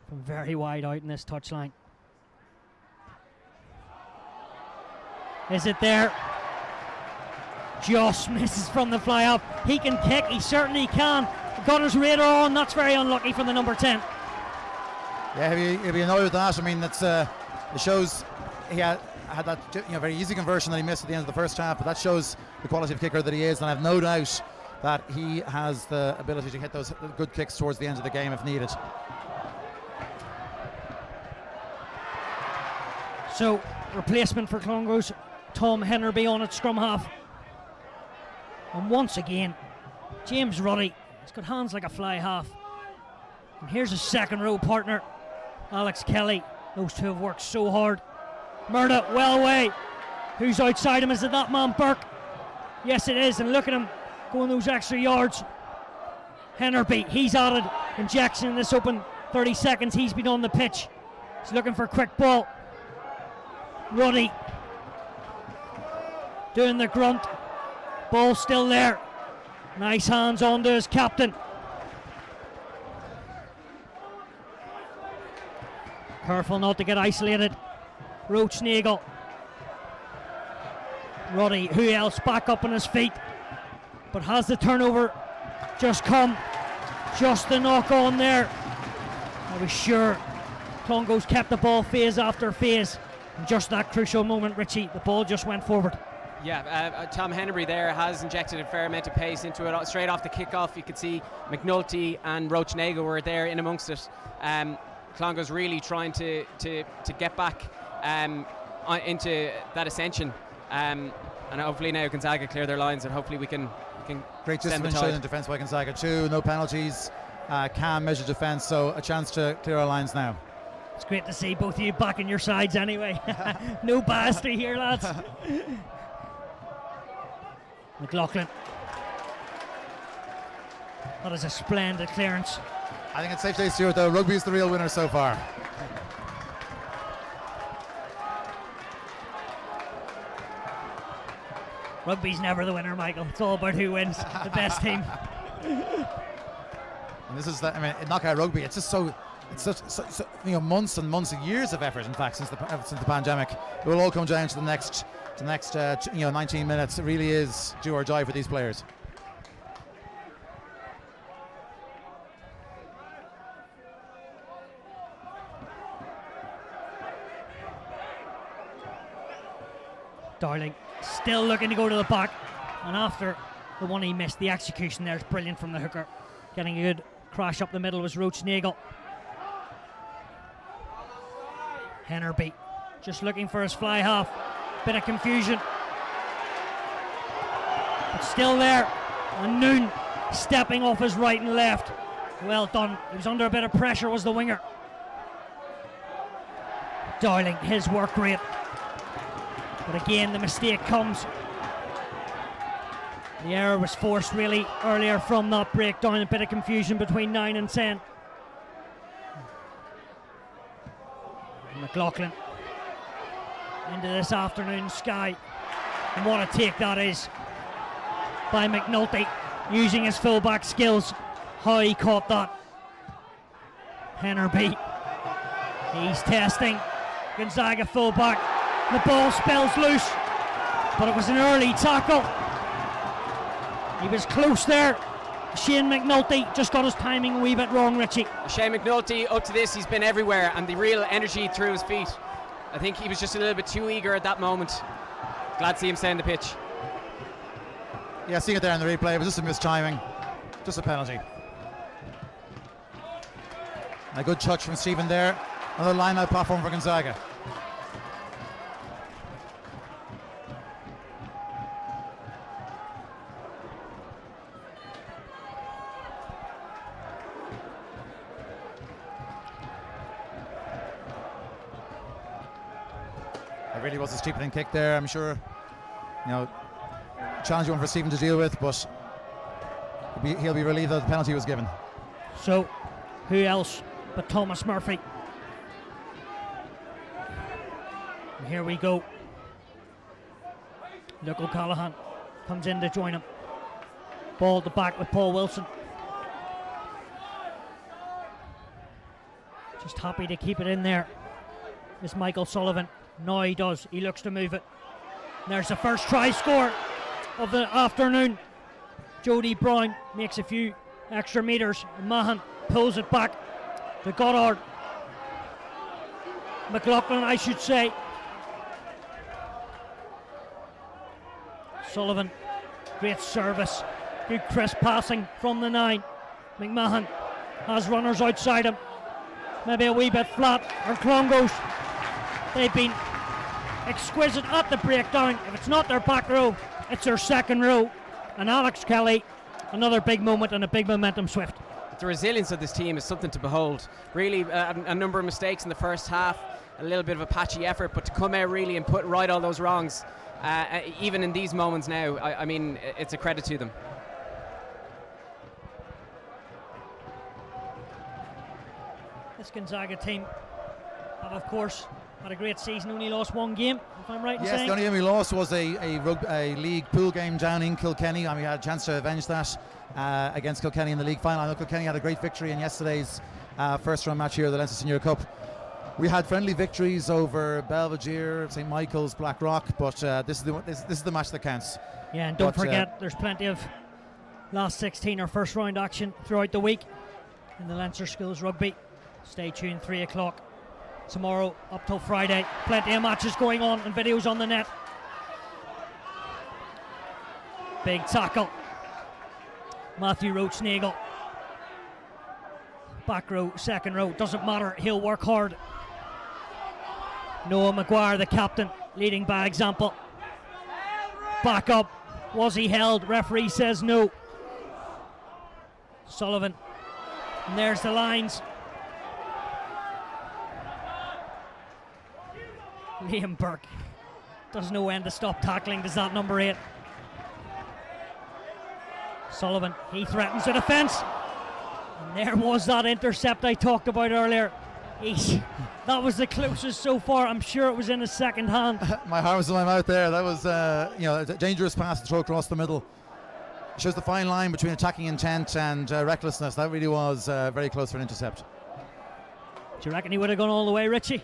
[SPEAKER 1] from very wide out in this touchline. Is it there? Just misses from the fly off. He can kick, he certainly can. Got his radar on, that's very unlucky from the number 10.
[SPEAKER 2] Yeah, he'll be annoyed with that. I mean, that's it shows he had that very easy conversion that he missed at the end of the first half, but that shows the quality of kicker that he is, and I have no doubt that he has the ability to hit those good kicks towards the end of the game if needed.
[SPEAKER 1] So, replacement for Clongowes, Tom Hennerby on at scrum half. And once again, James Ruddy, he's got hands like a fly half. And here's his second row partner, Alex Kelly. Those two have worked so hard. Murda well away. Who's outside him? Is it that man Burke? Yes, it is. And look at him going those extra yards. Hennerby, he's added injection in this open 30 seconds. He's been on the pitch. He's looking for a quick ball. Ruddy doing the grunt. Ball still there. Nice hands on to his captain. Careful not to get isolated. Roach Nagel. Ruddy, who else back up on his feet, but has the turnover just come? Just the knock on there. I was sure Clongowes kept the ball phase after phase. And just that crucial moment, Richie, the ball just went forward.
[SPEAKER 3] Yeah, Tom Hennerby there has injected a fair amount of pace into it. Straight off the kickoff, you could see McNulty and Roach Nagel were there in amongst it. Clongowes really trying to get back into that ascension. And hopefully now Gonzaga clear their lines, and hopefully we can
[SPEAKER 2] great
[SPEAKER 3] stem the
[SPEAKER 2] discipline
[SPEAKER 3] tide.
[SPEAKER 2] in defence by Gonzaga too. No penalties, calm, measured defence. So a chance to clear our lines now.
[SPEAKER 1] It's great to see both of you back on your sides anyway. No bastard here, lads. McLaughlin. That is a splendid clearance.
[SPEAKER 2] I think it's safe to say, Stuart, though, rugby is the real winner so far.
[SPEAKER 1] Rugby's never the winner, Michael. It's all about who wins, the best team.
[SPEAKER 2] And this is, knockout rugby. It's just it's such months and months and years of effort. In fact, since the pandemic, it will all come down to the next 19 minutes. It really is do or die for these players.
[SPEAKER 1] Darling still looking to go to the back, and after the one he missed, the execution there is brilliant from the hooker. Getting a good crash up the middle was Roach Nagel. Hennerby just looking for his fly half. Bit of confusion, but still there. And Noon stepping off his right and left. Well done. He was under a bit of pressure, was the winger. Darling, his work rate. But again, the mistake comes. The error was forced really earlier from that breakdown. A bit of confusion between 9 and 10. McLaughlin into this afternoon sky. And what a take that is by McNulty, using his fullback skills. How he caught that. Hennerby. He's testing. Gonzaga fullback. The ball spills loose, but it was an early tackle. He was close there. Shane McNulty just got his timing a wee bit wrong, Richie.
[SPEAKER 3] Shane McNulty, up to this, he's been everywhere, and the real energy through his feet. I think he was just a little bit too eager at that moment. Glad to see him stay on the pitch.
[SPEAKER 2] Yeah, seeing it there in the replay, it was just a missed timing. Just a penalty. A good touch from Stephen there. Another line-out platform for Gonzaga. It really was a stupid kick there. I'm sure, challenging one for Stephen to deal with, but he'll be relieved that the penalty was given.
[SPEAKER 1] So, who else but Thomas Murphy? And here we go. Luke O'Callaghan comes in to join him. Ball at the back with Paul Wilson. Just happy to keep it in there. Is Michael Sullivan. No, he does. He looks to move it. And there's the first try score of the afternoon. Jody Brown makes a few extra meters. Mahan pulls it back to Goddard. McLaughlin, I should say. Sullivan, great service. Good crisp passing from the 9. McMahon has runners outside him. Maybe a wee bit flat. Or Clongowes. They've been exquisite at the breakdown. If it's not their back row, it's their second row. And Alex Kelly, another big moment and a big momentum swift.
[SPEAKER 3] The resilience of this team is something to behold. Really, a number of mistakes in the first half, a little bit of a patchy effort, but to come out really and put right all those wrongs, even in these moments now, I mean, it's a credit to them.
[SPEAKER 1] This Gonzaga team have, of course, had a great season, only lost one game, if I'm right in saying.
[SPEAKER 2] Yes, the only game we lost was a league pool game down in Kilkenny, and we had a chance to avenge that against Kilkenny in the league final. I know Kilkenny had a great victory in yesterday's first round match here at the Leinster Senior Cup. We had friendly victories over Belvedere, St Michael's, Blackrock, but this is the match that counts.
[SPEAKER 1] Yeah, and don't forget, there's plenty of last 16 or first round action throughout the week in the Leinster Schools Rugby. Stay tuned, 3 o'clock tomorrow up till Friday. Plenty of matches going on and videos on the net. Big tackle. Matthew Roach-Nagel. Back row, second row, doesn't matter, he'll work hard. Noah Maguire, the captain, leading by example. Back up. Was he held? Referee says no. Sullivan. And there's the lines. Liam Burke doesn't know when to stop tackling, does that number 8. Sullivan, he threatens the defence. And there was that intercept I talked about earlier. That was the closest so far. I'm sure it was in his second hand.
[SPEAKER 2] My heart was in my mouth there. That was a dangerous pass to throw across the middle. It shows the fine line between attacking intent and recklessness. That really was very close for an intercept.
[SPEAKER 1] Do you reckon he would have gone all the way, Richie?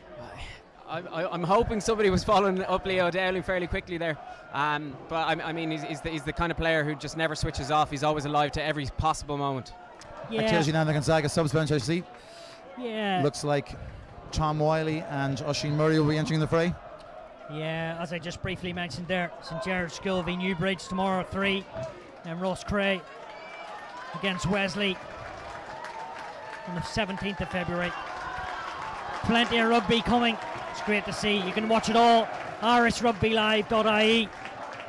[SPEAKER 3] I'm hoping somebody was following up Leo Dowling fairly quickly there. But I mean, he's the kind of player who just never switches off. He's always alive to every possible moment.
[SPEAKER 1] Yeah.
[SPEAKER 2] Activity now in the Gonzaga subs bench, I see.
[SPEAKER 1] Yeah.
[SPEAKER 2] Looks like Tom Wiley and Oisin Murray will be entering the fray.
[SPEAKER 1] Yeah, as I just briefly mentioned there, St Gerard's School v Newbridge tomorrow at 3. And Ross Cray against Wesley on the 17th of February. Plenty of rugby coming. It's great to see. You can watch it all. irishrugbylive.ie.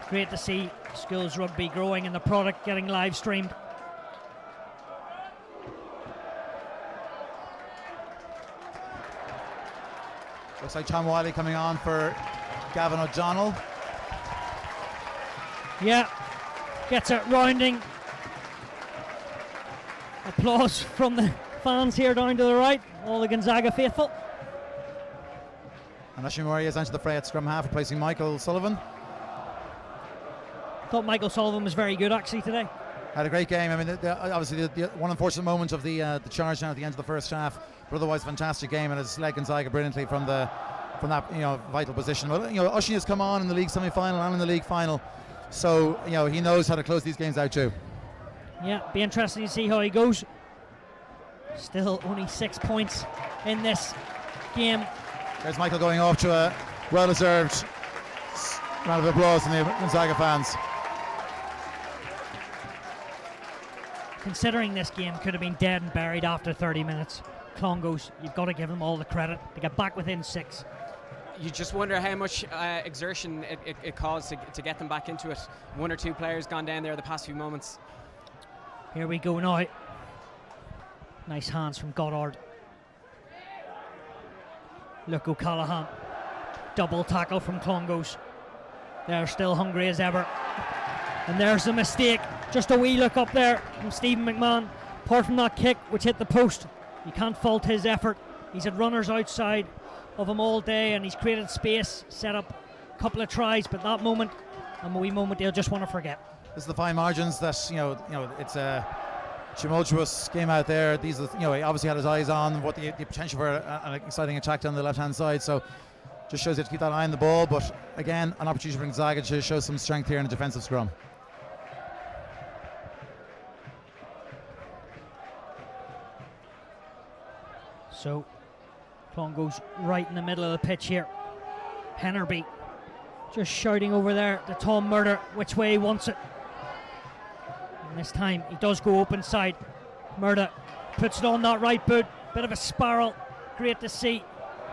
[SPEAKER 1] Great to see schools rugby growing and the product getting live streamed.
[SPEAKER 2] Looks like Tom Wiley coming on for Gavin O'Donnell.
[SPEAKER 1] Yeah, gets it rounding. Applause from the fans here down to the right, all the Gonzaga faithful.
[SPEAKER 2] And Oisin Murray has entered the fray at scrum half, replacing Michael Sullivan.
[SPEAKER 1] Thought Michael Sullivan was very good actually today.
[SPEAKER 2] Had a great game. I mean, obviously the one unfortunate moment of the charge down at the end of the first half, but otherwise a fantastic game and has led Gonzaga brilliantly from that vital position. But Oisin has come on in the league semi-final and in the league final, so he knows how to close these games out too.
[SPEAKER 1] Yeah, be interesting to see how he goes. Still only 6 points in this game.
[SPEAKER 2] There's Michael going off to a well-deserved round of applause from the Gonzaga fans.
[SPEAKER 1] Considering this game could have been dead and buried after 30 minutes, Clongowes, you've got to give them all the credit. They get back within 6.
[SPEAKER 3] You just wonder how much exertion it caused to get them back into it. 1 or 2 players gone down there the past few moments.
[SPEAKER 1] Here we go now. Nice hands from Goddard. Look, O'Callaghan. Double tackle from Clongowes. They're still hungry as ever. And there's the mistake. Just a wee look up there from Stephen McMahon. Apart from that kick which hit the post, you can't fault his effort. He's had runners outside of him all day and he's created space, set up a couple of tries, but that moment, a wee moment he'll just want to forget.
[SPEAKER 2] This is the fine margins that it's a tumultuous game out there. These are, he obviously had his eyes on what the potential for an exciting attack down the left-hand side. So just shows you to keep that eye on the ball. But again, an opportunity for Gonzaga to show some strength here in a defensive scrum.
[SPEAKER 1] So Clongowes right in the middle of the pitch here. Hennerby just shouting over there to Tom Murder which way he wants it. And this time he does go open side. Murder puts it on that right boot. Bit of a spiral. Great to see.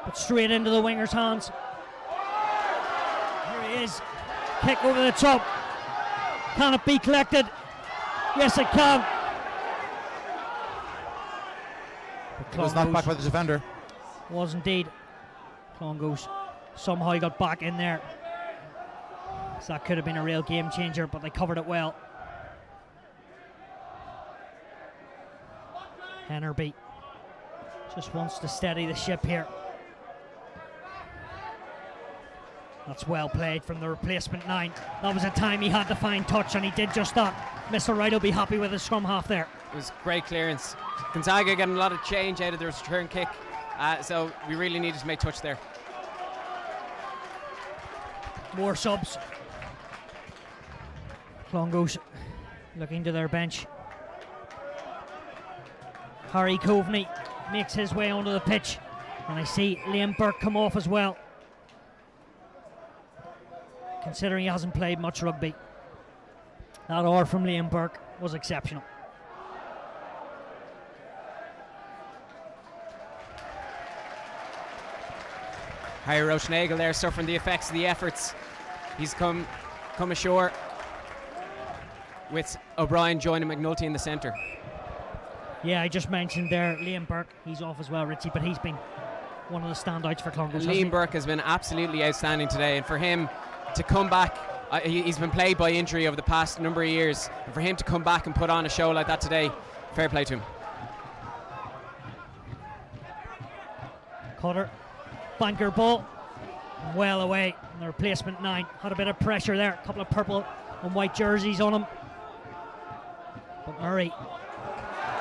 [SPEAKER 1] But straight into the winger's hands. Here he is. Kick over the top. Can it be collected? Yes, it can.
[SPEAKER 2] It was knocked back by the defender.
[SPEAKER 1] Was indeed. Clongowes somehow got back in there. So that could have been a real game changer, but they covered it well. Hennerby just wants to steady the ship here. That's well played from the replacement 9. That was a time he had to find touch and he did just that. Mr. Wright will be happy with his scrum half there.
[SPEAKER 3] It was great clearance. Gonzaga getting a lot of change out of their return kick, so we really needed to make touch there.
[SPEAKER 1] More subs. Clongowes looking to their bench. Harry Coveney makes his way onto the pitch, and I see Liam Burke come off as well. Considering he hasn't played much rugby, that hour from Liam Burke was exceptional.
[SPEAKER 3] Harry Roachnagel there suffering the effects of the efforts. He's come ashore with O'Brien joining McNulty in the centre.
[SPEAKER 1] Yeah, I just mentioned there Liam Burke. He's off as well, Richie, but he's been one of the standouts for Clongowes.
[SPEAKER 3] Liam Burke has been absolutely outstanding today, and for him to come back, he's been plagued by injury over the past number of years, and for him to come back and put on a show like that today, fair play to him.
[SPEAKER 1] Cutter, banker ball, well away. And the replacement 9 had a bit of pressure there, a couple of purple and white jerseys on him. But Murray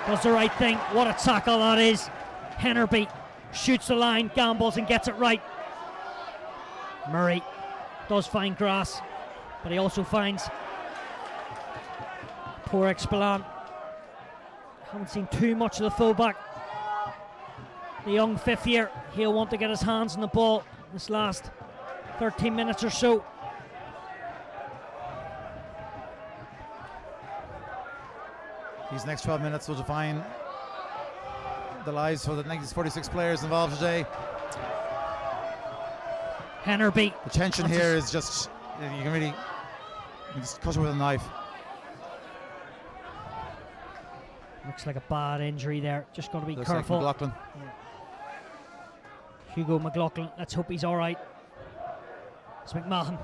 [SPEAKER 1] does the right thing. What a tackle that is. Hennerby shoots the line, gambles and gets it right. Murray does find grass, but he also finds poor Expelan. Haven't seen too much of the fullback. The young 5th year, he'll want to get his hands on the ball this last 13 minutes or so.
[SPEAKER 2] These next 12 minutes will define the lives for the next 46 players involved today.
[SPEAKER 1] Hennerby.
[SPEAKER 2] The tension here is just, you can just cut it with a knife.
[SPEAKER 1] Looks like a bad injury there. Just got to be
[SPEAKER 2] Looks
[SPEAKER 1] careful.
[SPEAKER 2] like McLaughlin.
[SPEAKER 1] Yeah. Hugo McLaughlin, let's hope he's alright. It's McMahon,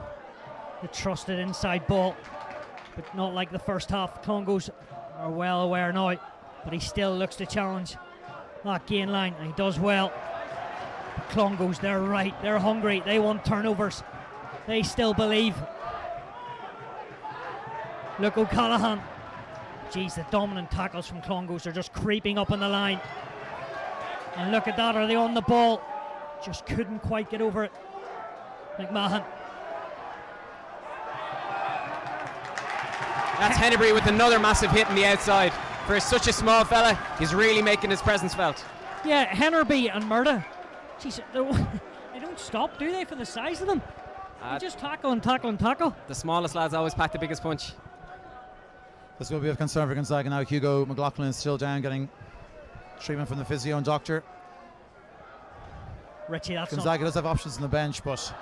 [SPEAKER 1] the trusted inside ball, but not like the first half. Clongowes are well aware now, but he still looks to challenge that gain line, and he does well. Clongowes, they're right, they're hungry, they want turnovers, they still believe. Look, O'Callaghan. Geez, the dominant tackles from Clongowes are just creeping up on the line. And look at that, are they on the ball? Just couldn't quite get over it. McMahon.
[SPEAKER 3] That's Hennerby with another massive hit on the outside. For such a small fella, he's really making his presence felt.
[SPEAKER 1] Yeah, Hennerby and Murda. Jeez, they don't stop, do they, for the size of them? They just tackle and tackle and tackle.
[SPEAKER 3] The smallest lads always pack the biggest punch.
[SPEAKER 2] This will be of concern for Gonzaga now. Hugo McLaughlin is still down, getting treatment from the physio and doctor.
[SPEAKER 1] Richie, that's
[SPEAKER 2] Gonzaga does have options on the bench, but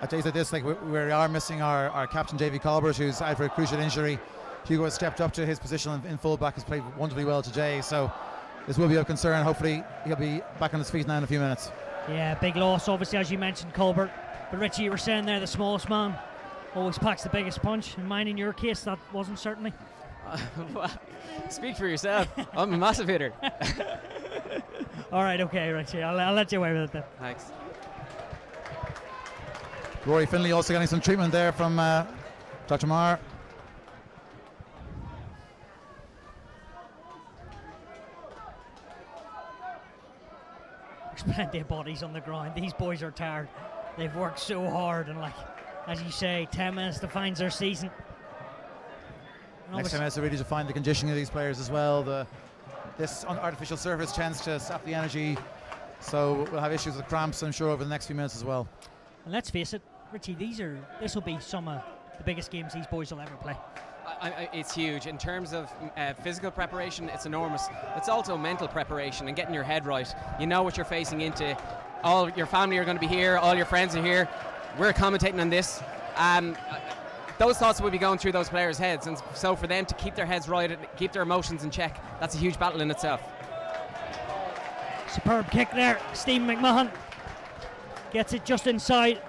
[SPEAKER 2] at days like this, like we are missing our captain Davy Colbert, who's out for a crucial injury. Hugo has stepped up to his position in fullback, has played wonderfully well today, so this will be of concern. Hopefully he'll be back on his feet now in a few minutes.
[SPEAKER 1] Yeah, big loss, obviously, as you mentioned, Colbert. But Richie, you were saying there, the smallest man always packs the biggest punch. And mine, in your case, that wasn't certainly.
[SPEAKER 3] Well, speak for yourself. I'm a massive hitter.
[SPEAKER 1] All right, okay, Richie, I'll let you away with it then.
[SPEAKER 3] Thanks.
[SPEAKER 2] Rory Finley also getting some treatment there from Dr. Marr.
[SPEAKER 1] There's plenty of bodies on the ground. These boys are tired. They've worked so hard, and like, as you say, 10 minutes defines their season.
[SPEAKER 2] Next 10 minutes to really define the conditioning of these players as well. This artificial surface tends to sap the energy, so we'll have issues with cramps, I'm sure, over the next few minutes as well.
[SPEAKER 1] And let's face it, Richie, this will be some of the biggest games these boys will ever play.
[SPEAKER 3] It's huge. In terms of physical preparation, it's enormous. It's also mental preparation and getting your head right. You know what you're facing into. All your family are going to be here, all your friends are here. We're commentating on this. Those thoughts will be going through those players' heads, and so for them to keep their heads right, keep their emotions in check, that's a huge battle in itself.
[SPEAKER 1] Superb kick there. Steve McMahon gets it just inside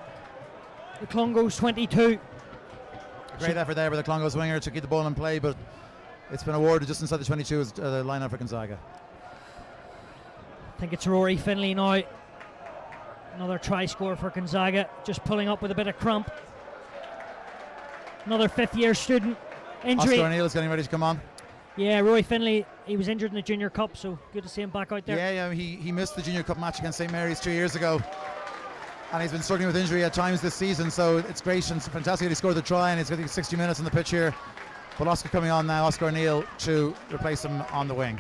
[SPEAKER 1] the Clongowes 22.
[SPEAKER 2] Great effort there by the Clongowes winger to keep the ball in play, but it's been awarded just inside the 22 as the line out for Gonzaga.
[SPEAKER 1] I think it's Rory Finley now. Another try score for Gonzaga, just pulling up with a bit of cramp. Another 5th year student injury.
[SPEAKER 2] Oscar O'Neill is getting ready to come on.
[SPEAKER 1] Yeah, Rory Finley, he was injured in the Junior Cup, so good to see him back out there.
[SPEAKER 2] Yeah, he missed the Junior Cup match against St Mary's 2 years ago, and he's been struggling with injury at times this season, so it's great and fantastic that he scored the try, and he's getting 60 minutes on the pitch here. But Oscar coming on now, Oscar O'Neill, to replace him on the wing.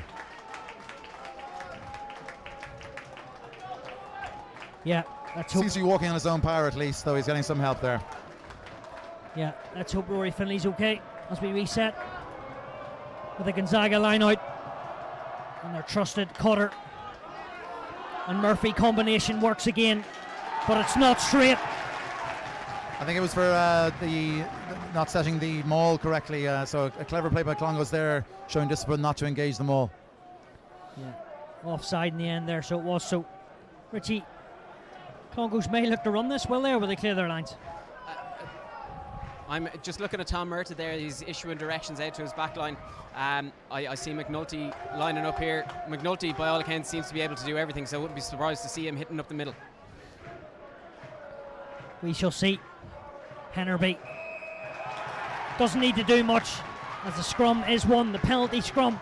[SPEAKER 1] Yeah, let's hope.
[SPEAKER 2] Seems to be walking on his own power at least, though he's getting some help there.
[SPEAKER 1] Yeah, let's hope Rory Finley's okay as we reset with the Gonzaga line out. And their trusted Cutter and Murphy combination works again. but it's not straight.
[SPEAKER 2] I think it was for the not setting the maul correctly. So a clever play by Clongowes there, showing discipline not to engage the maul.
[SPEAKER 1] Yeah, offside in the end there, so it was. So, Richie, Clongowes may look to run this, will they, or will they clear their lines?
[SPEAKER 3] I'm just looking at Tom Murtagh there. He's issuing directions out to his back line. I see McNulty lining up here. McNulty, by all accounts, seems to be able to do everything, so I wouldn't be surprised to see him hitting up the middle.
[SPEAKER 1] We shall see. Hennerby doesn't need to do much, as the scrum is won, the penalty scrum,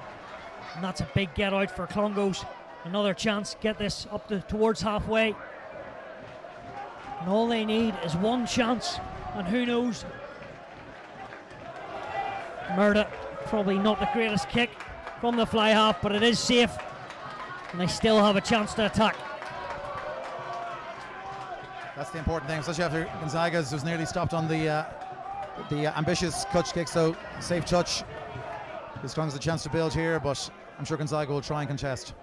[SPEAKER 1] and that's a big get out for Clongowes. Another chance, get this up towards halfway, and all they need is one chance, and who knows. Murtagh, probably not the greatest kick from the fly half, but it is safe, and they still have a chance to attack.
[SPEAKER 2] That's the important thing, especially after Gonzaga's was nearly stopped on the ambitious clutch kick. So safe touch. As long as a chance to build here, but I'm sure Gonzaga will try and contest.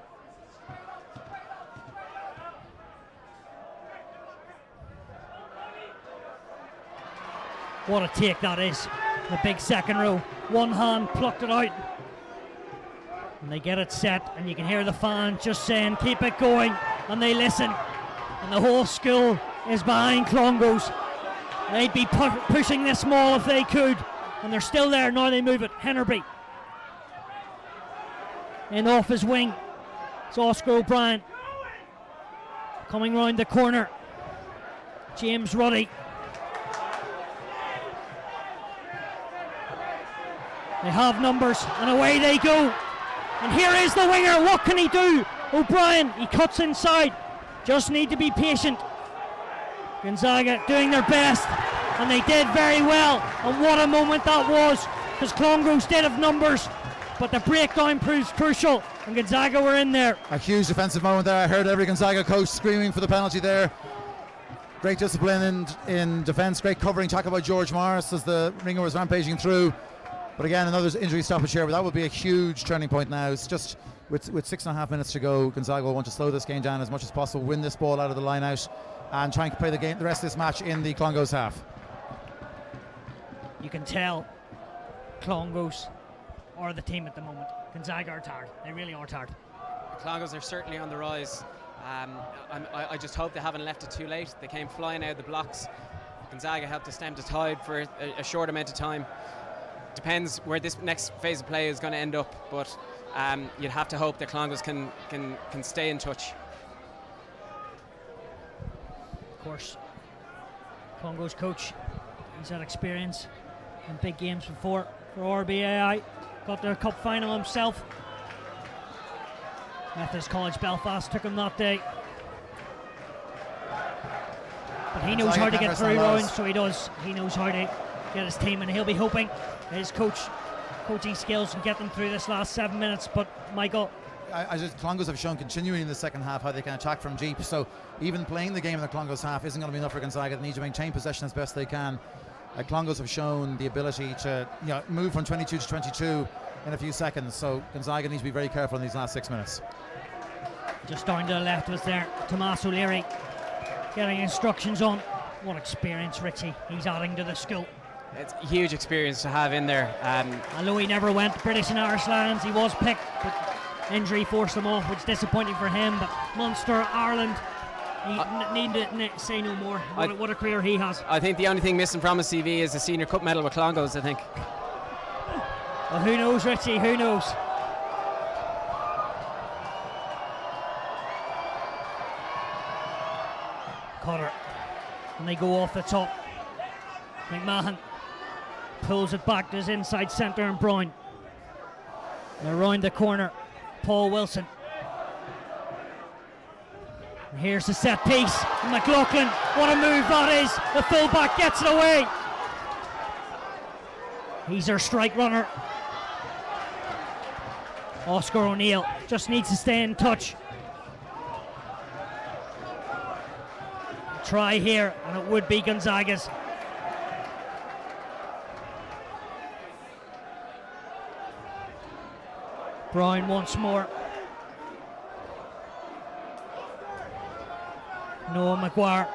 [SPEAKER 1] What a take that is. The big second row. One hand plucked it out. And they get it set, and you can hear the fans just saying, keep it going. And they listen. And the whole school is behind Clongowes. They'd be pushing this maul if they could. And they're still there. Now they move it. Hennerby. In off his wing. It's Oscar O'Brien. Coming round the corner. James Ruddy. They have numbers, and away they go. And here is the winger. What can he do? O'Brien, he cuts inside. Just need to be patient. Gonzaga doing their best, and they did very well. And what a moment that was, because Clongowes did have numbers, but the breakdown proves crucial, and Gonzaga were in there.
[SPEAKER 2] A huge defensive moment there. I heard every Gonzaga coach screaming for the penalty there. Great discipline in defence, great covering tackle by George Morris as the ringer was rampaging through. But again, another injury stoppage here, but that would be a huge turning point now. It's just with 6.5 minutes to go, Gonzaga will want to slow this game down as much as possible, win this ball out of the line out, and try and play the rest of this match in the Clongowes half.
[SPEAKER 1] You can tell Clongowes are the team at the moment. Gonzaga are tired. They really are tired.
[SPEAKER 3] Clongowes are certainly on the rise. I just hope they haven't left it too late. They came flying out of the blocks. Gonzaga helped to stem the tide for a short amount of time. Depends where this next phase of play is going to end up, but you'd have to hope that Clongowes can stay in touch.
[SPEAKER 1] Of course, Clongowes coach, he's had experience in big games before for RBAI. Got to a cup final himself. Methodist College Belfast took him that day. But he knows how to get through rounds, so he does. He knows how to get his team, and he'll be hoping his coaching skills can get them through this last 7 minutes. But Michael,
[SPEAKER 2] Clongowes have shown continuing in the second half how they can attack from deep. So even playing the game in the Clongowes half isn't going to be enough for Gonzaga. They need to maintain possession as best they can. Clongowes have shown the ability to move from 22 to 22 in a few seconds. So Gonzaga needs to be very careful in these last 6 minutes.
[SPEAKER 1] Just down to the left was there Tomas O'Leary getting instructions on. What experience, Richie, he's adding to the school.
[SPEAKER 3] It's a huge experience to have in there.
[SPEAKER 1] Although he never went British and Irish lands, he was picked, but injury forced him off, which is disappointing for him. But Munster, Ireland, he need to say no more. What a career he has.
[SPEAKER 3] I think the only thing missing from his CV is a senior cup medal with Clongowes, I think.
[SPEAKER 1] Well, who knows, Richie, who knows? Cutter, and they go off the top. McMahon pulls it back to his inside centre, and Brown. And around the corner, Paul Wilson. And here's the set piece. And McLaughlin, what a move that is. The fullback gets it away. He's our strike runner. Oscar O'Neill just needs to stay in touch. Try here, and it would be Gonzaga's. Brown once more. Noah Maguire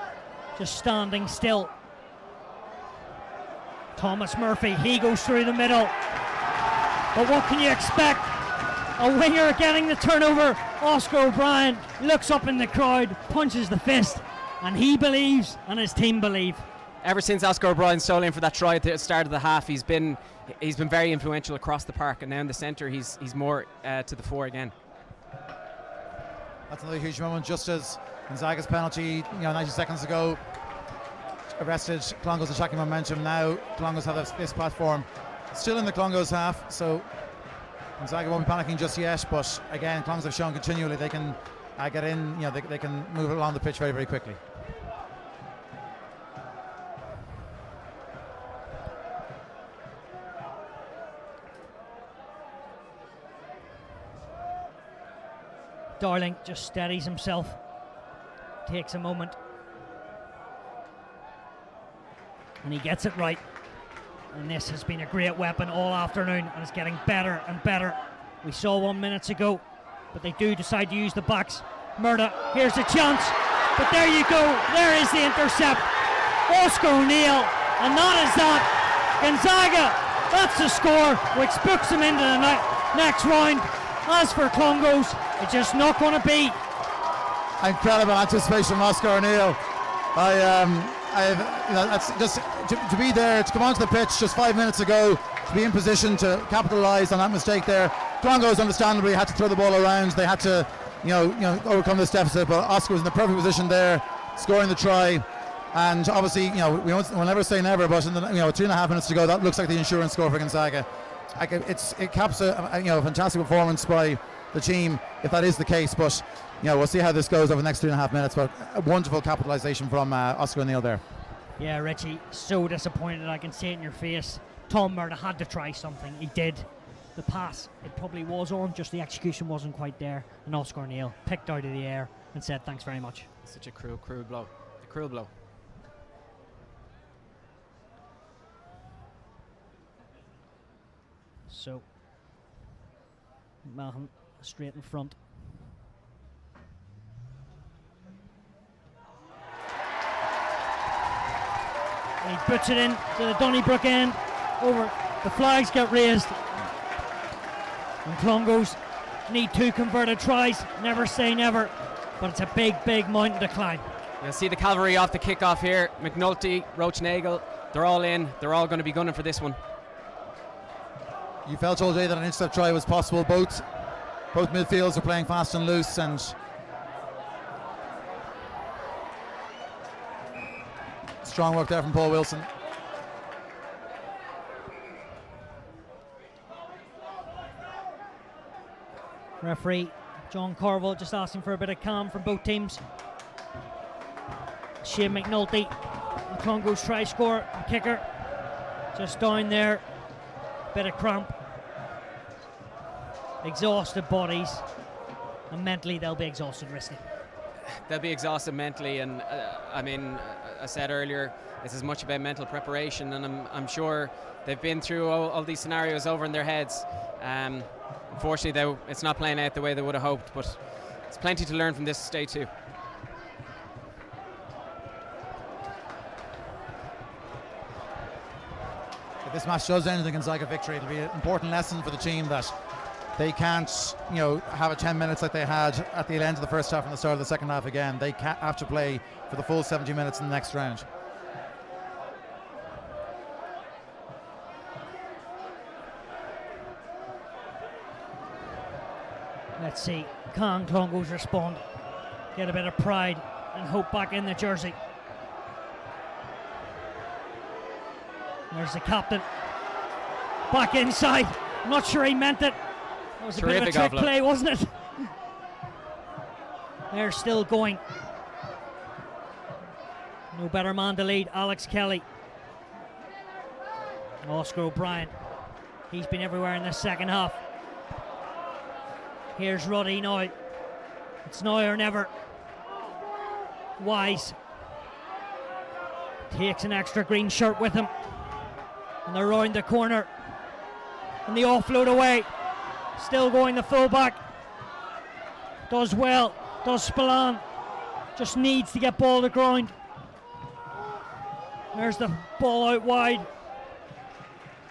[SPEAKER 1] just standing still. Thomas Murphy, he goes through the middle. But what can you expect? A winger getting the turnover. Oscar O'Brien looks up in the crowd, punches the fist, and he believes and his team believe.
[SPEAKER 3] Ever since Oscar O'Brien stole in for that try at the start of the half, he's been very influential across the park, and now in the centre he's more to the fore again.
[SPEAKER 2] That's another huge moment, just as Gonzaga's penalty 90 seconds ago arrested Clongowes' attacking momentum. Now Clongowes have this platform still in the Clongowes half, so Gonzaga won't be panicking just yet, but again Clongowes have shown continually they can get in, they can move along the pitch very, very quickly.
[SPEAKER 1] Darling just steadies himself, takes a moment, and he gets it right. And this has been a great weapon all afternoon, and it's getting better and better. We saw 1 minute ago, but they do decide to use the backs. Murda, here's a chance, but there you go, there is the intercept. Oscar O'Neill, and that is that. Gonzaga, that's the score, which books them into the next round. As for Clongowes, it's just not going to be.
[SPEAKER 2] Incredible anticipation from Oscar O'Neill. That's just to be there, to come onto the pitch just 5 minutes ago, to be in position to capitalise on that mistake there. Clongowes understandably had to throw the ball around. They had to, overcome this deficit. But Oscar was in the perfect position there, scoring the try. And obviously, we'll never say never, but in the 3.5 minutes to go, that looks like the insurance score for Gonzaga. It caps a fantastic performance by the team if that is the case, but we'll see how this goes over the next 3.5 minutes. But a wonderful capitalisation from Oscar O'Neill there.
[SPEAKER 1] Yeah, Richie, so disappointed. I can see it in your face. Tom Murda had to try something. He did. The pass, it probably was on, just the execution wasn't quite there. And Oscar O'Neill picked out of the air and said thanks very much.
[SPEAKER 3] Such a cruel blow. A cruel blow.
[SPEAKER 1] So Mahon straight in front. And he puts it in to the Donnybrook end. Over. The flags get raised. And Clongowes need 2 converted tries. Never say never. But it's a big, big mountain to climb.
[SPEAKER 3] You'll see the cavalry off the kickoff here. McNulty, Roach-Nagel, they're all in. They're all going to be gunning for this one.
[SPEAKER 2] You felt all day that an intercept try was possible. Both midfields are playing fast and loose, and strong work there from Paul Wilson.
[SPEAKER 1] Referee John Corville just asking for a bit of calm from both teams. Shane McNulty, the Clongowes try scorer and kicker, just down there. Bit of cramp. Exhausted bodies, and mentally they'll be exhausted, Risky.
[SPEAKER 3] They'll be exhausted mentally, and I said earlier, it's as much about mental preparation, and I'm sure they've been through all these scenarios over in their heads. Unfortunately, it's not playing out the way they would have hoped, but it's plenty to learn from this day too.
[SPEAKER 2] If this match does end in the Gonzaga victory, it'll be an important lesson for the team that they can't, have a 10 minutes like they had at the end of the first half and the start of the second half again. They have to play for the full 70 minutes in the next round.
[SPEAKER 1] Let's see, can Clongowes respond? Get a bit of pride and hope back in the jersey. There's the captain. Back inside. I'm not sure he meant it. That was a bit of a trick play, wasn't it? They're still going. No better man to lead, Alex Kelly. Oscar O'Brien. He's been everywhere in the second half. Here's Ruddy now. It's now or never. Wise takes an extra green shirt with him. And they're round the corner. And the offload away. Still going the fullback. Does well. Does Spillane. Just needs to get ball to ground. There's the ball out wide.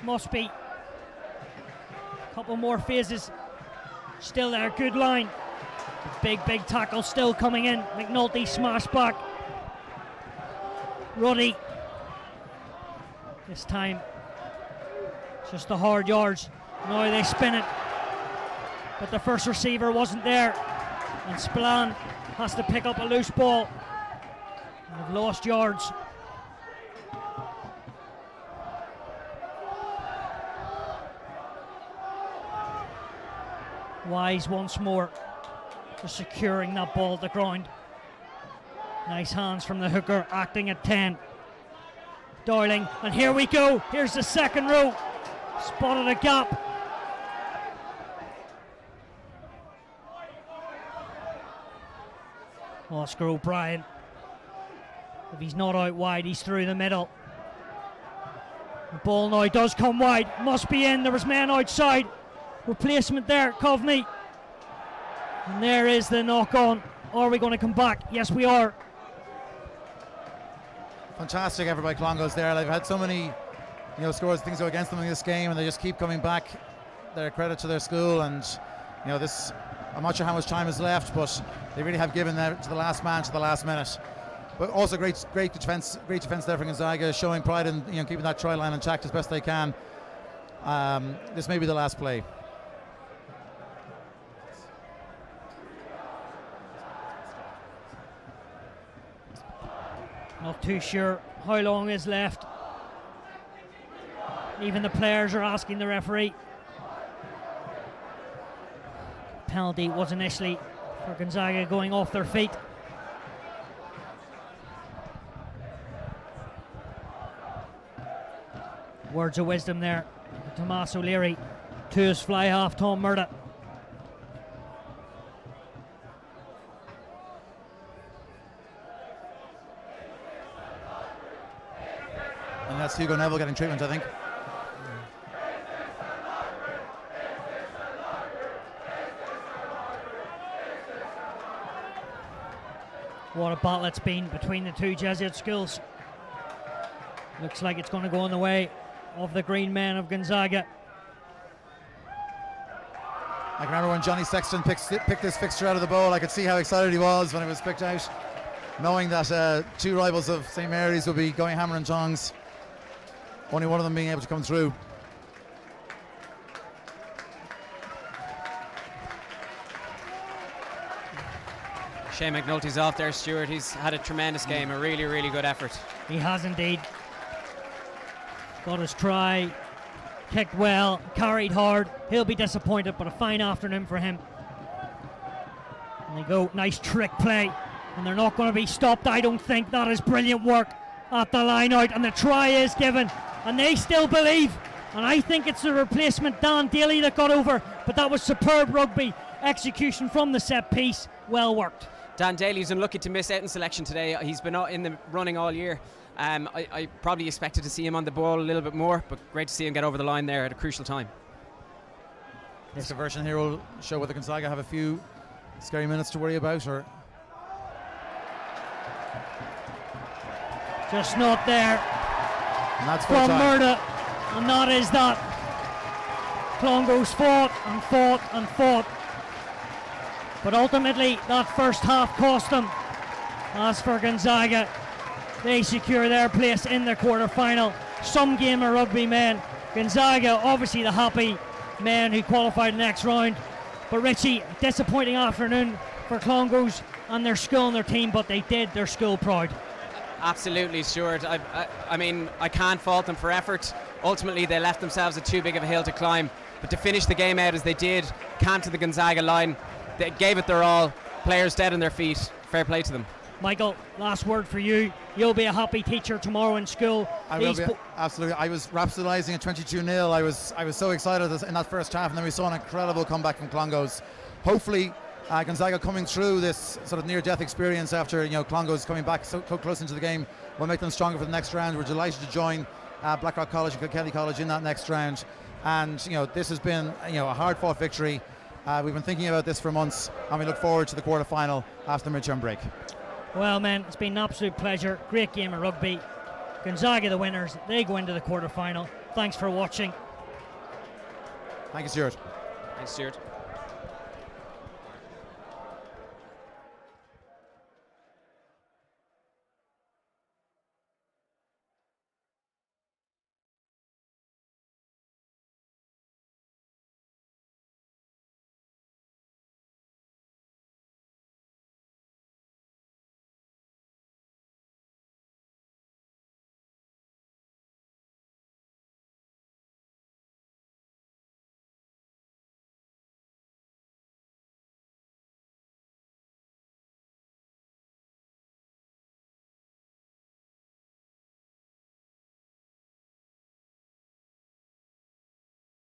[SPEAKER 1] Must be a couple more phases. Still there, good line. Big tackle still coming in. McNulty smash back. Ruddy. This time, just the hard yards. Now they spin it. But the first receiver wasn't there. And Spillane has to pick up a loose ball. They've lost yards. Wise once more, just securing that ball to the ground. Nice hands from the hooker, acting at 10. Darling, and here we go. Here's the second row. Spotted a gap. Oscar O'Brien. If he's not out wide, he's through the middle. The ball now does come wide. Must be in. There was men outside. Replacement there, Coveney. And there is the knock on. Are we going to come back? Yes, we are.
[SPEAKER 2] Fantastic effort by Clongowes there. They've had so many scores, things go against them in this game, and they just keep coming back. They're a credit to their school, and this, I'm not sure how much time is left, but they really have given that to the last man, to the last minute. But also great defence there for Gonzaga, showing pride in keeping that try line intact as best they can. This may be the last play.
[SPEAKER 1] Not too sure how long is left. Even the players are asking the referee. Penalty was initially for Gonzaga going off their feet. Words of wisdom there. Tomas O'Leary to his fly half, Tom Murda.
[SPEAKER 2] And that's Hugo Neville getting treatment, I think.
[SPEAKER 1] What a battle it's been between the two Jesuit schools. Looks like it's going to go in the way of the green men of Gonzaga.
[SPEAKER 2] I can remember when Johnny Sexton picked this fixture out of the bowl. I could see how excited he was when it was picked out, knowing that two rivals of St. Mary's will be going hammer and tongs. Only one of them being able to come through.
[SPEAKER 3] Shane McNulty's off there, Stuart. He's had a tremendous game, a really, really good effort.
[SPEAKER 1] He has indeed. Got his try, kicked well, carried hard. He'll be disappointed, but a fine afternoon for him. And they go, nice trick play. And they're not going to be stopped, I don't think. That is brilliant work at the line out. And the try is given. And they still believe. And I think it's the replacement, Dan Daly, that got over. But that was superb rugby execution from the set piece. Well worked.
[SPEAKER 3] Dan Daly's unlucky to miss out in selection today. He's been in the running all year. I probably expected to see him on the ball a little bit more, but great to see him get over the line there at a crucial time.
[SPEAKER 2] This conversion here will show whether Gonzaga have a few scary minutes to worry about, or
[SPEAKER 1] just not there.
[SPEAKER 2] And that's
[SPEAKER 1] from Murda, and that is that. Clongowes fought and fought and fought, but ultimately that first half cost them. As for Gonzaga, they secure their place in the quarter-final. Some game of rugby, men. Gonzaga, obviously the happy men who qualified the next round. But Richie, disappointing afternoon for Clongowes and their school and their team, but they did their school proud.
[SPEAKER 3] Absolutely, Stuart. I mean, I can't fault them for effort. Ultimately, they left themselves at too big of a hill to climb. But to finish the game out as they did, canter the Gonzaga line, they gave it their all. Players dead on their feet. Fair play to them.
[SPEAKER 1] Michael, last word for you. You'll be a happy teacher tomorrow in school.
[SPEAKER 2] I will be, absolutely. I was rhapsodising at 22-0. I was so excited in that first half, and then we saw an incredible comeback from Clongowes. Hopefully, Gonzaga coming through this sort of near-death experience after Clongowes coming back so close into the game will make them stronger for the next round. We're delighted to join Blackrock College and Kilkenny College in that next round, and this has been a hard-fought victory. We've been thinking about this for months, and we look forward to the quarter-final after the midterm break.
[SPEAKER 1] Well, man, it's been an absolute pleasure. Great game of rugby. Gonzaga the winners. They go into the quarter final. Thanks for watching.
[SPEAKER 2] Thank you, Stuart.
[SPEAKER 3] Thanks, Stuart.